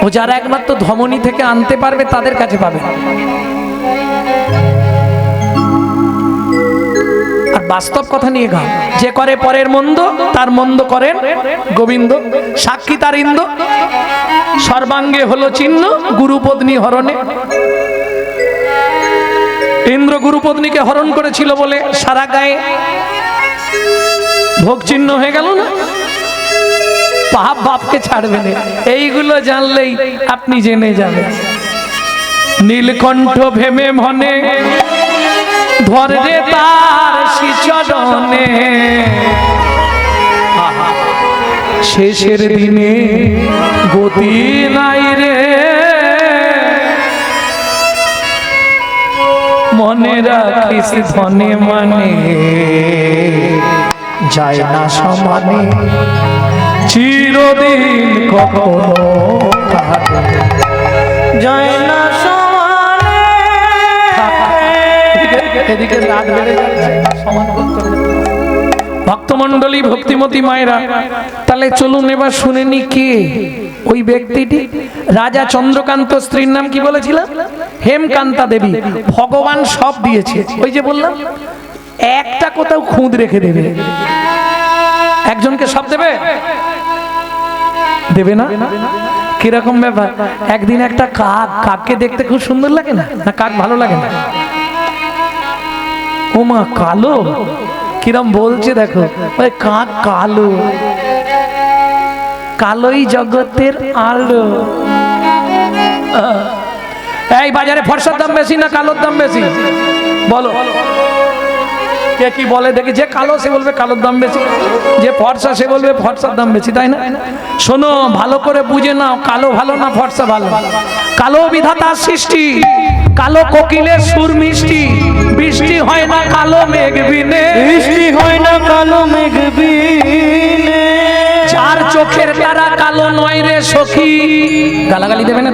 ও যারা একমাত্র ধমনী থেকে আনতে পারবে তাদের কাছে পাবে। আর বাস্তব কথা নিয়ে গান, যে করে পরের মন্দ তার মন্দ করেন গোবিন্দ, সাক্ষী তার ইন্দ্র, সর্বাঙ্গে হলো চিহ্ন গুরুপত্নী হরণে। ইন্দ্র গুরুপত্নীকে হরণ করেছিল বলে সারা গায়ে ভোগ চিহ্ন হয়ে গেল না। পাপ বাপকে ছাড়বে না, এইগুলো জানলেই আপনি জেনে যাবেন। নীলকণ্ঠ ভেমে মনে ধরে তার শ্রীচরণে, শেষের দিনে গতি নাই রে, মনে রাখিস ধনে মানে যায় না সমানে, চিরদিন কখনো কাটে
যায় না সমানে।
এদিকে রাত বেড়ে যাচ্ছে, সমান করতে হবে। ভক্তমণ্ডলী, ভক্তিমতী মায়েরা, তাহলে চলুন এবার শুনে নি কে ওই ব্যক্তিটি। রাজা চন্দ্রকান্ত, স্ত্রীর নাম কি বলেছিলাম? হেমকান্তা দেবী। ভগবান সব দিয়েছে, ওই যে বললাম একটা কোথাও খুঁত রেখে দেবে। একজনকে সব দেবে? দেবে না। কিরকম ব্যাপার? একদিন একটা কাক, কাককে দেখতে খুব সুন্দর লাগে না? না কাক ভালো লাগে না? ও মা, কালো কিরম বলছে দেখো, ওই কাক কালো, কালোই জগতের আলো। এই বাজারে ফর্সার দাম বেশি না কালোর দাম বেশি? বলো কে কি বলে দেখি। যে কালো সে বলবে কালোর দাম বেশি, যে ফর্সা সে বলবে ফর্সার দাম বেশি, তাই না? শোনো, ভালো করে বুঝে নাও, কালো ভালো না ফর্সা ভালো? কালো বিধাতার সৃষ্টি, কালো কোকিলের সুর মিষ্টি, বৃষ্টি হয় না কালো মেঘ বিনে,
বৃষ্টি হয় না কালো মেঘ বিনে,
চার চোখের তারা কালো নয় রে সখী। গালাগালি দেবে না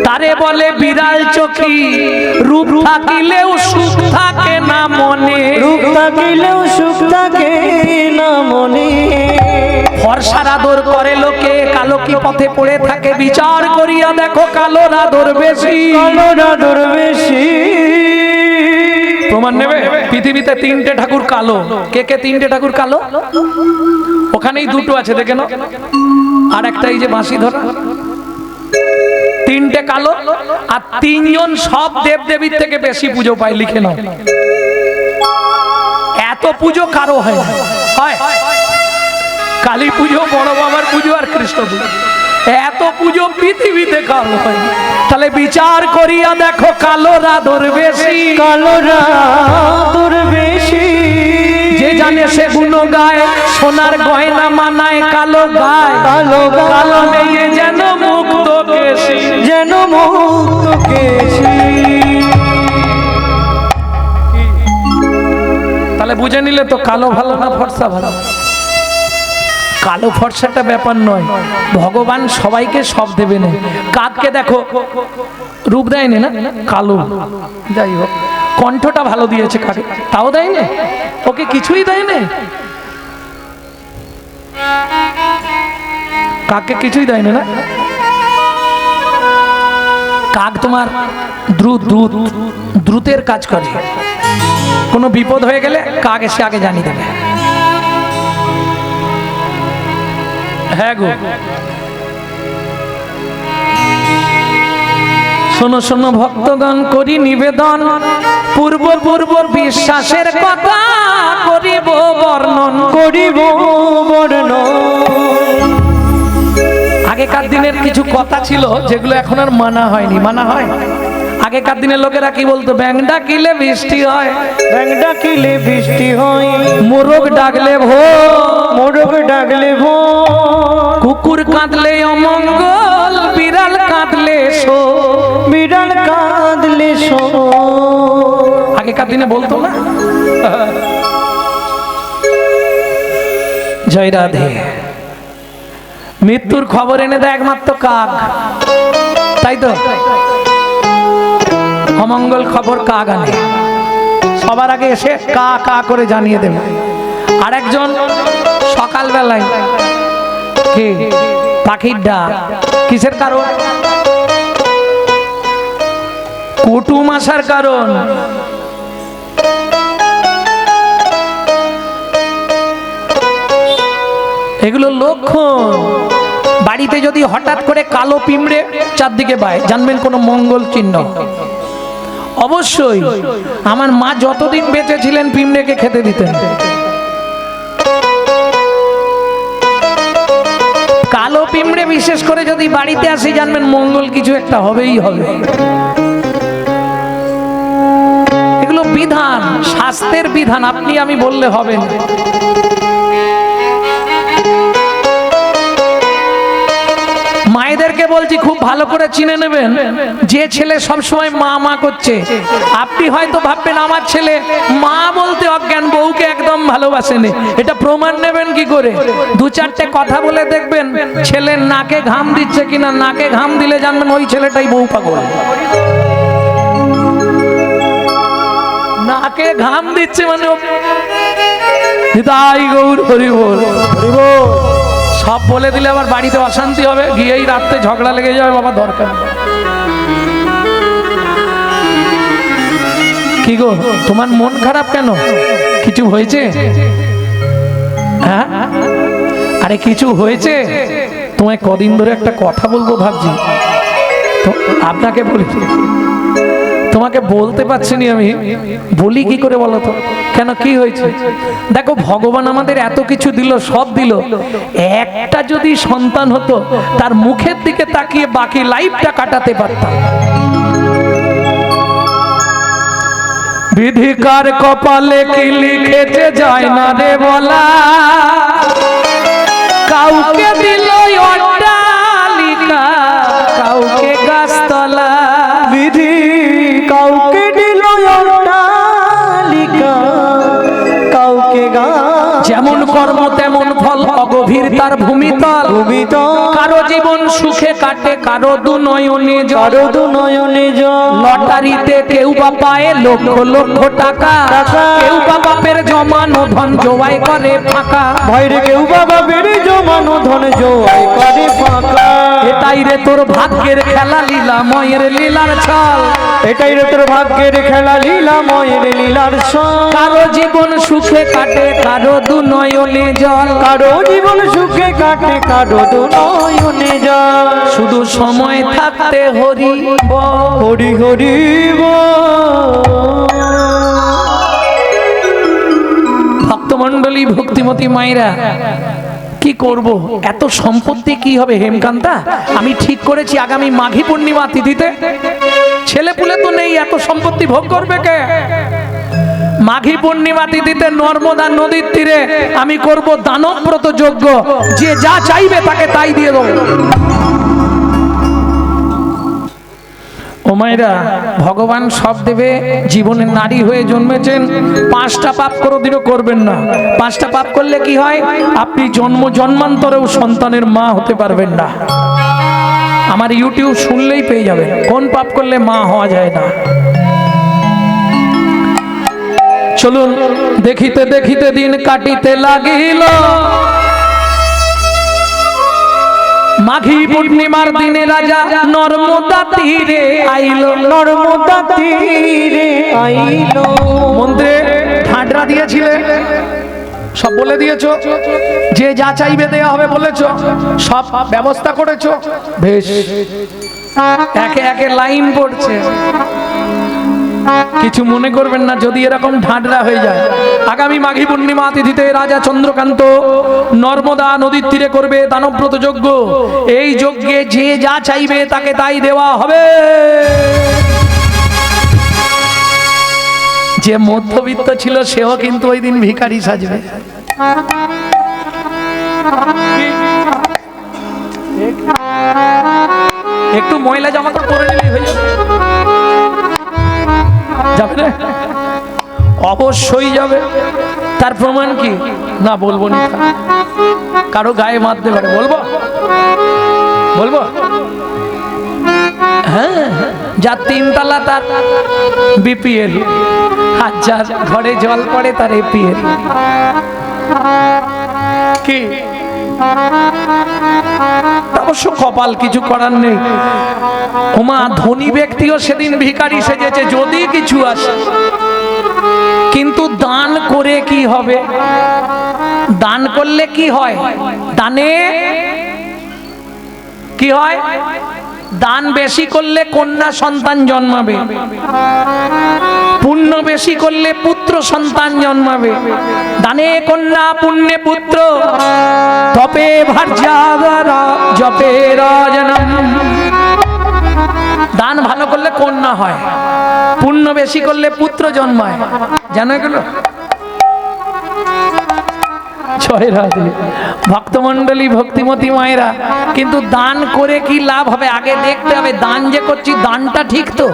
তারে বলে বিড়াল চোখী, রূপ থাকিলেও সুখ থাকে না মনে,
রূপ থাকিলেও সুখ থাকে না মনে,
ফর্সার আদর করে লোকে, কালো কি পথে পড়ে থাকে, বিচার করিয়া দেখো কালোর আদর বেশি,
কালোর আদর বেশি।
প্রমাণ নেবে? পৃথিবীতে তিনটে ঠাকুর কালো। কে কে তিনটে ঠাকুর কালো? ওখানেই দুটো আছে, দেখে নাও। আর একটা এই যে বাঁশি ধরা, তিনটে কালো, আর তিনজন সব দেবদেবীর থেকে বেশি পুজো পায়। লিখে নাও, এত পুজো কারো হয় না। হয় কালী পুজো, বড় বাবার পুজো আর কৃষ্ণ পুজো, এত পুজো পৃথিবীতে কারো হয় না। তাহলে বিচার করিয়া দেখো, কালোরা দরবেশী,
কালোরা দরবেশী।
যে জানে সে গুণ গায়, সোনার গয়না মানায় কালো গায়,
কালো
কালো মেয়ে যেন মুক্ত কেশী,
যেন মুক্ত কেশী।
তাহলে বুঝে নিলে তো কালো ভালো না ফর্সা ভালো? কালো ফর্সাটা ব্যাপার নয়, ভগবান সবাইকে সব দেবে না। কাককে দেখো রূপ দেয়নি না, কালো, যাই হোক কণ্ঠটা ভালো দিয়েছে কাকে, তাও দেয় না, ওকে কিছুই দেয় না, কাককে কিছুই দেয় না। কাক তোমার দ্রুতের কাজ করে, কোনো বিপদ হয়ে গেলে কাক এসে আগে জানিয়ে দেবে। হ্যাঁ গো, শোনো শোনো ভক্তগণ, করি নিবেদন, পূর্ব বিশ্বাসের কথা করিব বর্ণন,
করিব বর্ণন।
আগেকার দিনের কিছু কথা ছিল যেগুলো এখন আর মানা হয়নি। মানা হয়? আগেকার দিনের লোকেরা কি বলতো? ব্যাঙ ডাকিলে বৃষ্টি হয়,
ব্যাঙ ডাকিলে বৃষ্টি হয়,
মোরগ ডাকলে ভো,
মোরগ ডাকলে ভো,
কুকুর কাঁদলে অমঙ্গল, বিড়াল কাঁদলে শো,
বিড়াল কাঁদলে শো।
আগেকার দিনে বলতো না? জয় রাধে। মৃত্যুর খবর এনে দেয় একমাত্র কাক, তাই তো? অমঙ্গল খবর কাক আনে, সবার আগে এসে কা কা করে জানিয়ে দেবে। আরেকজন সকালবেলায় কে পাখির ডাক, কিসের কারণ? কুটুম আসার কারণ। এগুলো লক্ষণ। বাড়িতে যদি হঠাৎ করে কালো পিঁমড়ে চারদিকে বায়, জানবেন কোনো মঙ্গল চিহ্ন। অবশ্যই আমার মা যতদিন বেঁচে ছিলেন পিঁমড়েকে খেতে দিতেন। কালো পিঁমড়ে বিশেষ করে যদি বাড়িতে আসে, জানবেন মঙ্গল কিছু একটা হবেই হবে। এগুলো বিধান, শাস্ত্রের বিধান, আপনি আমি বললে হবে না। মায়েদেরকে বলছি খুব ভালো করে চিনে নেবেন, যে ছেলে সবসময় মা মা করছে, আপনি হয়তো ভাববেন আমার ছেলে মা বলতে অজ্ঞান, বউকে একদম ভালোবাসেনি। এটা প্রমাণ নেবেন কি করে? দু চারটে কথা বলে দেখবেন ছেলের নাকে ঘাম দিচ্ছে কিনা। নাকে ঘাম দিলে জানবেন ওই ছেলেটাই বউ পাগল। নাকে ঘাম দিচ্ছে মানে হৃদয় গৌর হরি বল, হরি বল। সব বলে দিলে আবার বাড়িতে অশান্তি হবে, গিয়েই রাত্রে ঝগড়া লেগে যাবে, বাবা দরকার। কি গো, তোমার মন খারাপ কেন? কিছু হয়েছে? হ্যাঁ, আরে কিছু হয়েছে? তোমায় কদিন ধরে একটা কথা বলবো ভাবছি, তো আপনাকে বলি, তোমাকে বলতে পারছি না আমি, বলি কি করে বলো তো? কেন, কি হয়েছে? দেখো, ভগবান আমাদের এত কিছু দিল, সব দিল, একটা যদি সন্তান হতো, তার মুখের দিকে তাকিয়ে বাকি লাইফটা কাটাতে পারতাম। বিধিকার কপালে কি লিখেছে যায় না রে বলা, কাউকে দিল অট্টালিকা, কাউকে গাছতলা।
বিধি কাউকে দিল অট্টালিকা, কাউকে
যেমন কর্ম তেমন ফল, অগভীর তার ভূমিতল। কারো জীবন সুখে কাটে, কারো দুনয়নে জল,
কারো দুনয়নে জল।
লটারিতে কেউ বা পায় লক্ষ লক্ষ টাকা, কেউ বা বাপের জমানো ধন জোয়াই করে ফাঁকা।
ভাইরে কেউ বাবা বেড়ে জমানো ধন জোয়াই করে ফাঁকা।
এটাই রে তোর ভাগ্যের খেলা, লীলা ময়ের লীলার ছল।
এটাই রে তোর ভাগ্যের খেলা, লীলাময়ের লীলার সঙ্গ।
কারো জীবন সুখে কাটে, কারো দু নয়নে জল,
কারো জীবন সুখে কাটে, কারো দু নয়নে জল।
শুধু সময় থাকতে হরি বল।
হরি হরি বল।
ভক্তমণ্ডলী, ভক্তিমতী মায়েরা, কি করব? এত সম্পত্তি কি হবে হেমকান্তা? আমি ঠিক করেছি আগামী মাঘী পূর্ণিমা তিথিতে, ছেলে পুলে তো নেই, এত সম্পত্তি ভোগ করবে কে? মাঘী পূর্ণিমা তিথিতে নর্মদা নদীর তীরে আমি করব দানব্রত যজ্ঞ, যে যা চাইবে তাকে তাই দিয়ে দেবো। ও মায়েরা, ভগবান সব দেবে। জীবনে নারী হয়ে জন্মেছেন, 5টা পাপ কোনোদিনও করবেন না। 5টা পাপ করলে কি হয়? আপনি জন্মান্তরেও সন্তানের মা হতে পারবেন না। আমার ইউটিউব শুনলেই পেয়ে যাবেন কোন পাপ করলে মা হওয়া যায় না। চলুন, দেখিতে দেখিতে দিন কাটিতে লাগিল। মাঘী পূর্ণিমার দিনে রাজা নর্মদা তীরে আইল।
নর্মদা তীরে আইল।
মন্ত্রে ঠাঁটরা দিয়েছিলে, সব বলে দিয়েছো, যে যা চাইবে দেয়া হবে বলেছো, সব ব্যবস্থা করেছো, বেশ। একে একে লাইন পড়ছে, কিছু মনে করবেন না যদি এরকম ঢাঁটরা হয়ে যায়। আগামী মাঘী পূর্ণিমা তিথিতে রাজা চন্দ্রকান্ত নর্মদা নদীর তীরে করবে দানব্রত যজ্ঞ। এই যজ্ঞে যে যা চাইবে তাকে তাই দেওয়া হবে। যে মধ্যবিত্ত ছিল সেও কিন্তু ওই দিন ভিখারি সাজবে। একটু ময়লা জামা কাপড় পরে নিলেই হয়ে যাবে। যাবে না? অবশ্যই যাবে। তার প্রমাণ কি? না বলবো না, কারো গায়ে মারতে পারে। বলবো বলবো হ্যাঁ, যার 3 তলা তার বিপিএল, আর যার ঘরে জল পড়ে তার এপিএল। কি অবশ্য কপাল, কিছু করার নেই। ওমা, ধনী ব্যক্তিও সেদিন ভিখারি সেজেছে যদি কিছু আসে। কিন্তু দান করে কি হবে? দান করলে কি হয়? দানে কি হয়? দান বেশি করলে কন্যা সন্তান জন্মাবে, পুণ্য বেশি করলে পুত্র সন্তান জন্মাবে। দানে কন্যা পুণ্যে পুত্র, তপে ভার্যাগারা জপে রাজনম। দান ভালো করলে কন্যা হয়, পুণ্য বেশি করলে পুত্র জন্মায়। জানো এগুলো? জয় রাধে। ভক্তমণ্ডলী, ভক্তিমতী মায়েরা, কিন্তু দান করে কি লাভ হবে? আগে দেখতে হবে দান যে করছি দানটা ঠিক তো।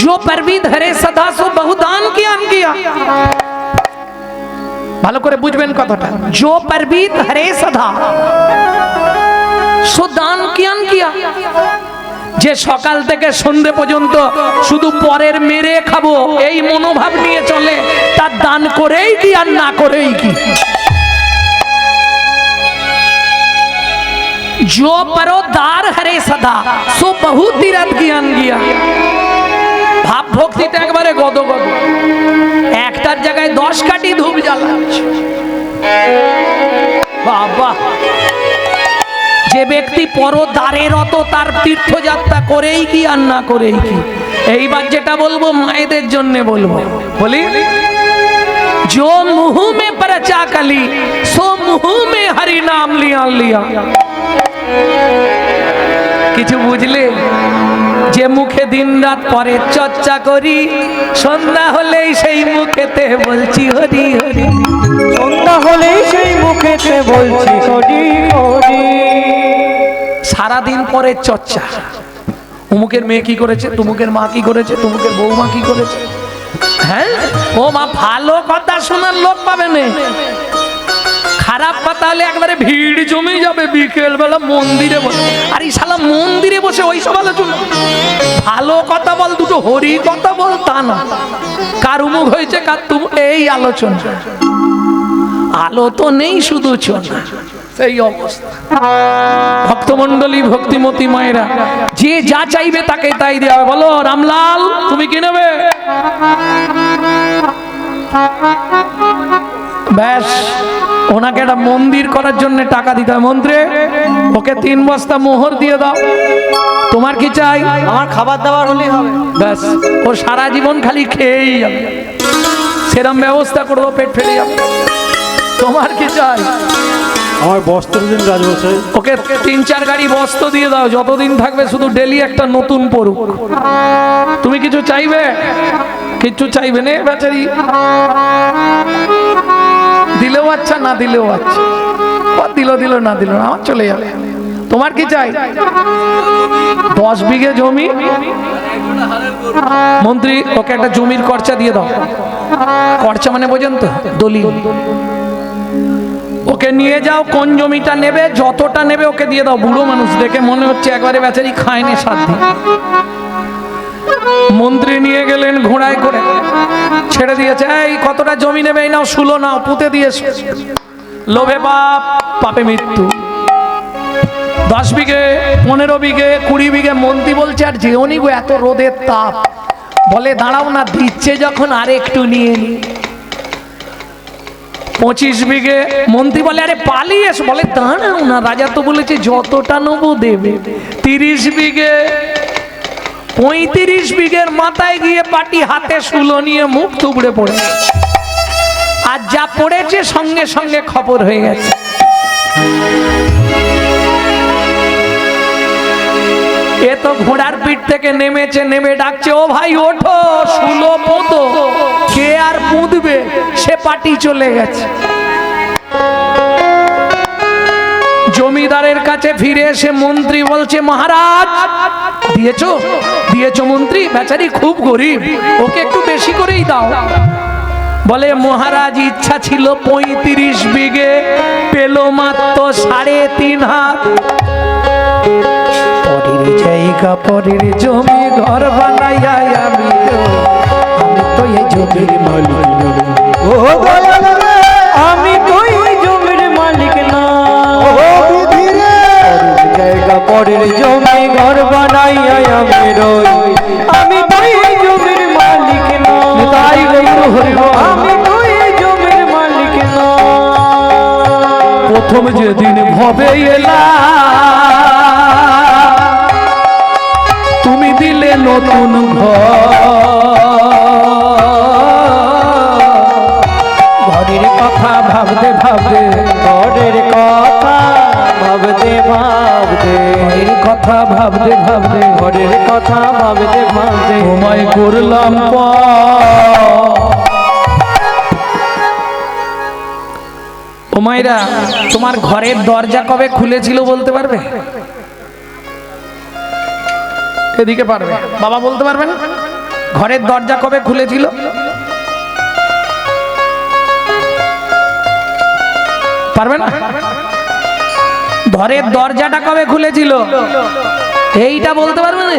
जो परवी धरे सदा सो बहुदान किया। ভালো করে বুঝবেন কথাটা। जो परवी धरे सदा सो दान किया। যে সকাল থেকে সন্ধ্যে পর্যন্ত শুধু পরের মেরে খাবো এই মনোভাব নিয়ে চলে, তার দান করেই কি আর না করেই কি। जो परोदार हरे सदा सो बहु तीरथ ज्ञान गया। ভাব ভক্তিতে একবারে গদগদ, একটার জায়গায় 10 কাঠি ধূপ জ্বালাচ্ছে। বাবা, যে ব্যক্তি পরদারের অত, তার তীর্থযাত্রা করেই কি আর না করেই কি। এইবার যেটা বলবো মায়েদের জন্য বলবো, বলি जो मुंह में परचा कली सो मुंह में हरि नाम लिया। কিছু বুঝলে? যে মুখে দিন রাত পরে চর্চা করি, সন্ধ্যা হলেই সেই মুখেতে বলছি হরি হরি।
সন্ধ্যা হলেই সেই মুখেতে বলছি হরি হরি।
সারাদিন পরে চর্চা, উমুকের মেয়ে কি করেছে, তুমুকের মা কি করেছে, তুমুকের বৌমা কি করেছে। হ্যাঁ, ও মা, ভালো কথা শোনার লোক পাবে না, খারাপ কথা হলে একবারে ভিড় জমে যাবে বিকেল বেলা মন্দিরে বসে। আর এই শালা মন্দিরে বসে ওই সব আলোচনা। ভালো কথা বল, দুটো হরি কথা বল, তা না। কার উমুক হয়েছে, কার তুমুক, এই আলোচনা। আলো তো নেই, শুধু চোনা। সেই অবস্থা। ভক্তমণ্ডলী, ভক্তিমতী মায়েরা, যে যা চাইবে তাকে তাই দেওয়া হবে। বলো রামলাল, তুমি কি নেবে? ব্যাস, ওনাকে একটা মন্দির করার জন্য টাকা দিতে হয়। মন্ত্রী, ওকে 3 বস্তা মোহর দিয়ে দাও। তোমার কি চাই?
আমার খাবার দাবার হলেই হবে।
ব্যাস, ও সারা জীবন খালি খেয়েই যাবে, সেরম ব্যবস্থা করবো, পেট ফেলে যাবে। তোমার কি চাই?
আমার বস্ত্রের দিন রাজবসাই।
ওকে 3-4 গাড়ি বস্ত্র দিয়ে দাও, যতদিন থাকবে শুধু ডেলি একটা নতুন পড়ুক। তুমি কিছু চাইবে? কিছু চাইবে না বেচারি, দিলেও আচ্ছা, না দিলেও আচ্ছা, দিল না দিল না, আমার চলে যাবে। তোমার কি চাই? 10 বিঘে জমি। মন্ত্রী, ওকে একটা জমির খরচা দিয়ে দাও। খরচা মানে বোঝেন তো, দলিল। ওকে নিয়ে যাও, কোন জমিটা নেবে, যতটা নেবে ওকে দিয়ে দাও। বুড়ো মানুষ, দেখে মনে হচ্ছে একবারে বেচারি খায়নি 7 দিন। মন্ত্রী নিয়ে গেলেন ঘোড়ায় করে, ছেড়ে দিয়েছে। এই কতটা জমি নেবে? এই নাও, শুলো নাও, পুঁতে দিয়েছে। লোভে পাপ, পাপে মৃত্যু। 10 বিঘে, 15 বিঘে, 20 বিঘে। মন্ত্রী বলছে আর যেও নি গো, এত রোদের তাপ। বলে দাঁড়াও না, দিচ্ছে যখন আর একটু নিয়ে নি। 25 বিঘে। মন্ত্রী বলে আরে পালিয়ে এসো। বলে দাঁড়াও না, রাজা তো বলেছে যতটা নেবো দেবে। 30 বিঘে। 35 বিঘের মাথায় গিয়ে পাটি হাতে শুলো নিয়ে মুখ থুবড়ে পড়ে, আর যা পড়েছে সঙ্গে সঙ্গে খবর হয়ে গেছে। এ তো ঘোড়ার পিঠ থেকে নেমেছে, নেমে ডাকছে, ও ভাই ওঠো, শুলো পোতো। কে আর পুঁতবে, সে পাটি চলে গেছে। জমিদারের কাছে ফিরে এসে মন্ত্রী বলছে, মহারাজ দিয়েছো? দিয়েছো মন্ত্রী, বেচারি খুব গরিব, ওকে একটু বেশি করেই দাও। বলে মহারাজ ইচ্ছা ছিল 35 বিঘে, পেল মাত্র 3.5 হাত। পরের জায়গা, পরের জমি, ঘর বানাইয়া আমি তো এই জমির মালিক নই।
ও দয়াল রে, আমি তো এই জমির মালিক না। ও বিধি রে, পরের জায়গা, পরের জমি, ঘর বানাইয়া আমি রই। আমি তো এই জমির মালিক না।
তাই গৌর হরি বল।
আমি তো এই জমির মালিক না।
প্রথম যেদিন ভবে এলা, তুমি দিলে নতুন ঘরের কথা ভাবতে ভাবতে,
ঘরের কথা ভাবতে ভাবতে,
ঘরের কথা ভাবতে ভাবতে,
ঘরের কথা ভাবতে ভাবতে
তোমায় করলাম ও মায়েরা, তোমার ঘরের দরজা কবে খুলেছিল বলতে পারবে? এদিকে পারবে, বাবা বলতে পারবেন? ঘরের দরজা কবে খুলেছিল? পারবে না? ঘরের দরজাটা কবে খুলেছিল এইটা বলতে পারবে না?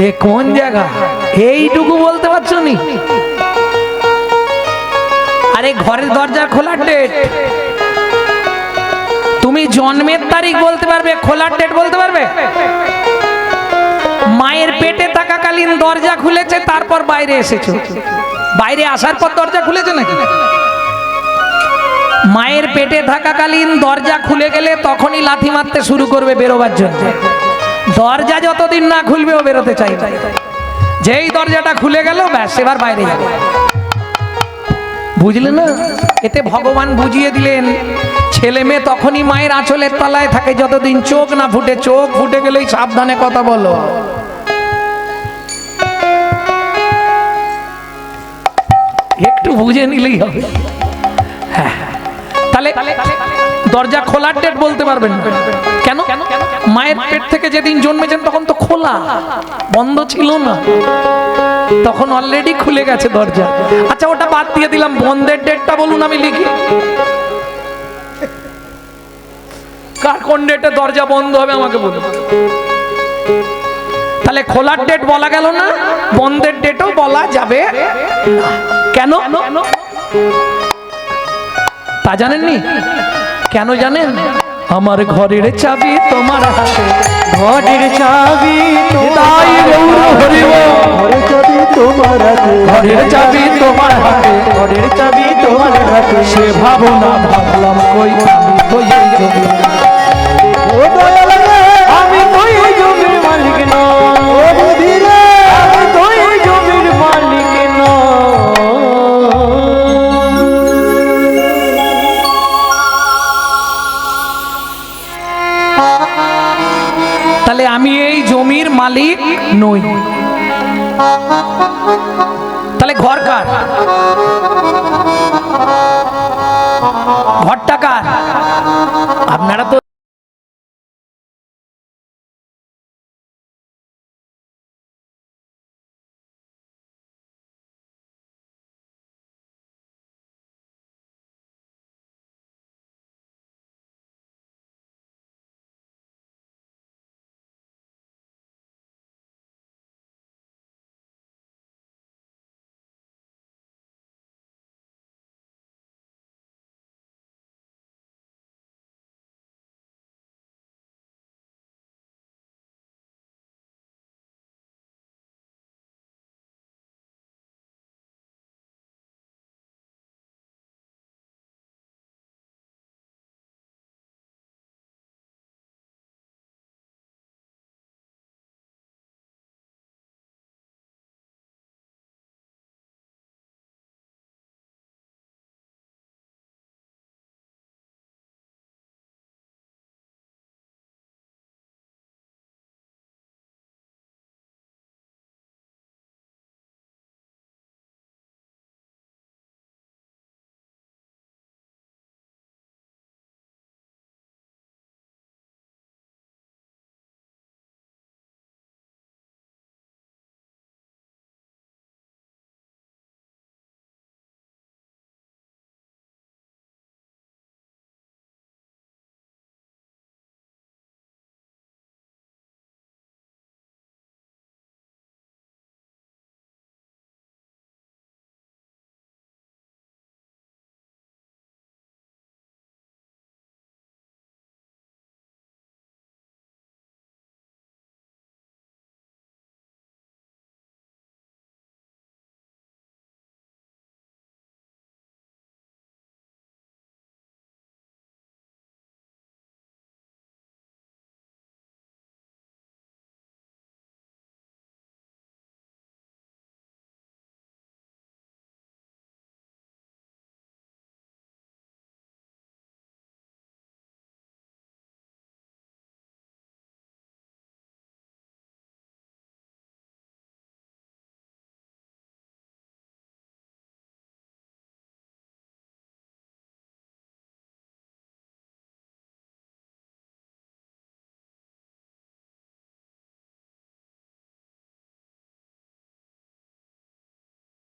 এ কোন জায়গা, এইটুকু বলতে পারছো নি? আরে ঘরের দরজা খোলার ডেট, তুমি জন্মের তারিখ বলতে পারবে, খোলার ডেট বলতে পারবে? মায়ের পেটে থাকাকালীন দরজা খুলেছে, তারপর বাইরে এসেছো, বাইরে আসার পর দরজা খুলেছে নাকি? মায়ের পেটে থাকাকালীন দরজা খুলে গেলে তখনই লাথি মারতে শুরু করবে বেরোবার জন্য। দরজা যতদিন না খুলবে ও বেরোতে চাইবে। যেই দরজাটা খুলে গেল ব্যাস এবার বাইরে যাবে। বুঝলে না? এতে ভগবান বুঝিয়ে দিলেন ছেলে মেয়ে তখনই মায়ের আঁচলের তলায় থাকে যতদিন চোখ না ফুটে। চোখ ফুটে গেলেই সাবধানে কথা বলো। একটু বুঝে নিলেই হবে। হ্যাঁ, তাহলে দরজা খোলার ডেট বলতে পারবেন না কেন? মায়ের পেট থেকে যেদিন জন্মেছেন তখন তো খোলা, বন্ধ ছিল না, তখন অলরেডি খুলে গেছে দরজা। আচ্ছা ওটা বাদ দিয়ে দিলাম, বন্ধের ডেটটা বলুন, আমি লিখি। কার কোন ডেটে দরজা বন্ধ হবে আমাকে বলুন। তাহলে খোলার ডেট বলা গেল না, বন্ধের ডেটও বলা যাবে না। কেন? জানেননি? কেন জানেন? আমার ঘরের চাবি তোমার হাতে,
ঘরের চাবি
তাই গৌর হরি বল।
ঘরের চাবি তোমার হাতে,
ঘরের চাবি তোমার হাতে,
ঘরের চাবি তোমার হাতে।
সে ভাবনা ভাবলাম কই আমি তো এই জমি।
ও দয়াল রে, আমি তো এই জমির মালিক নই। ও বুদ্ধি রে, আমি তো এই জমির মালিক নই।
তাহলে আমি এই জমির মালিক নই। তাহলে ঘর কার?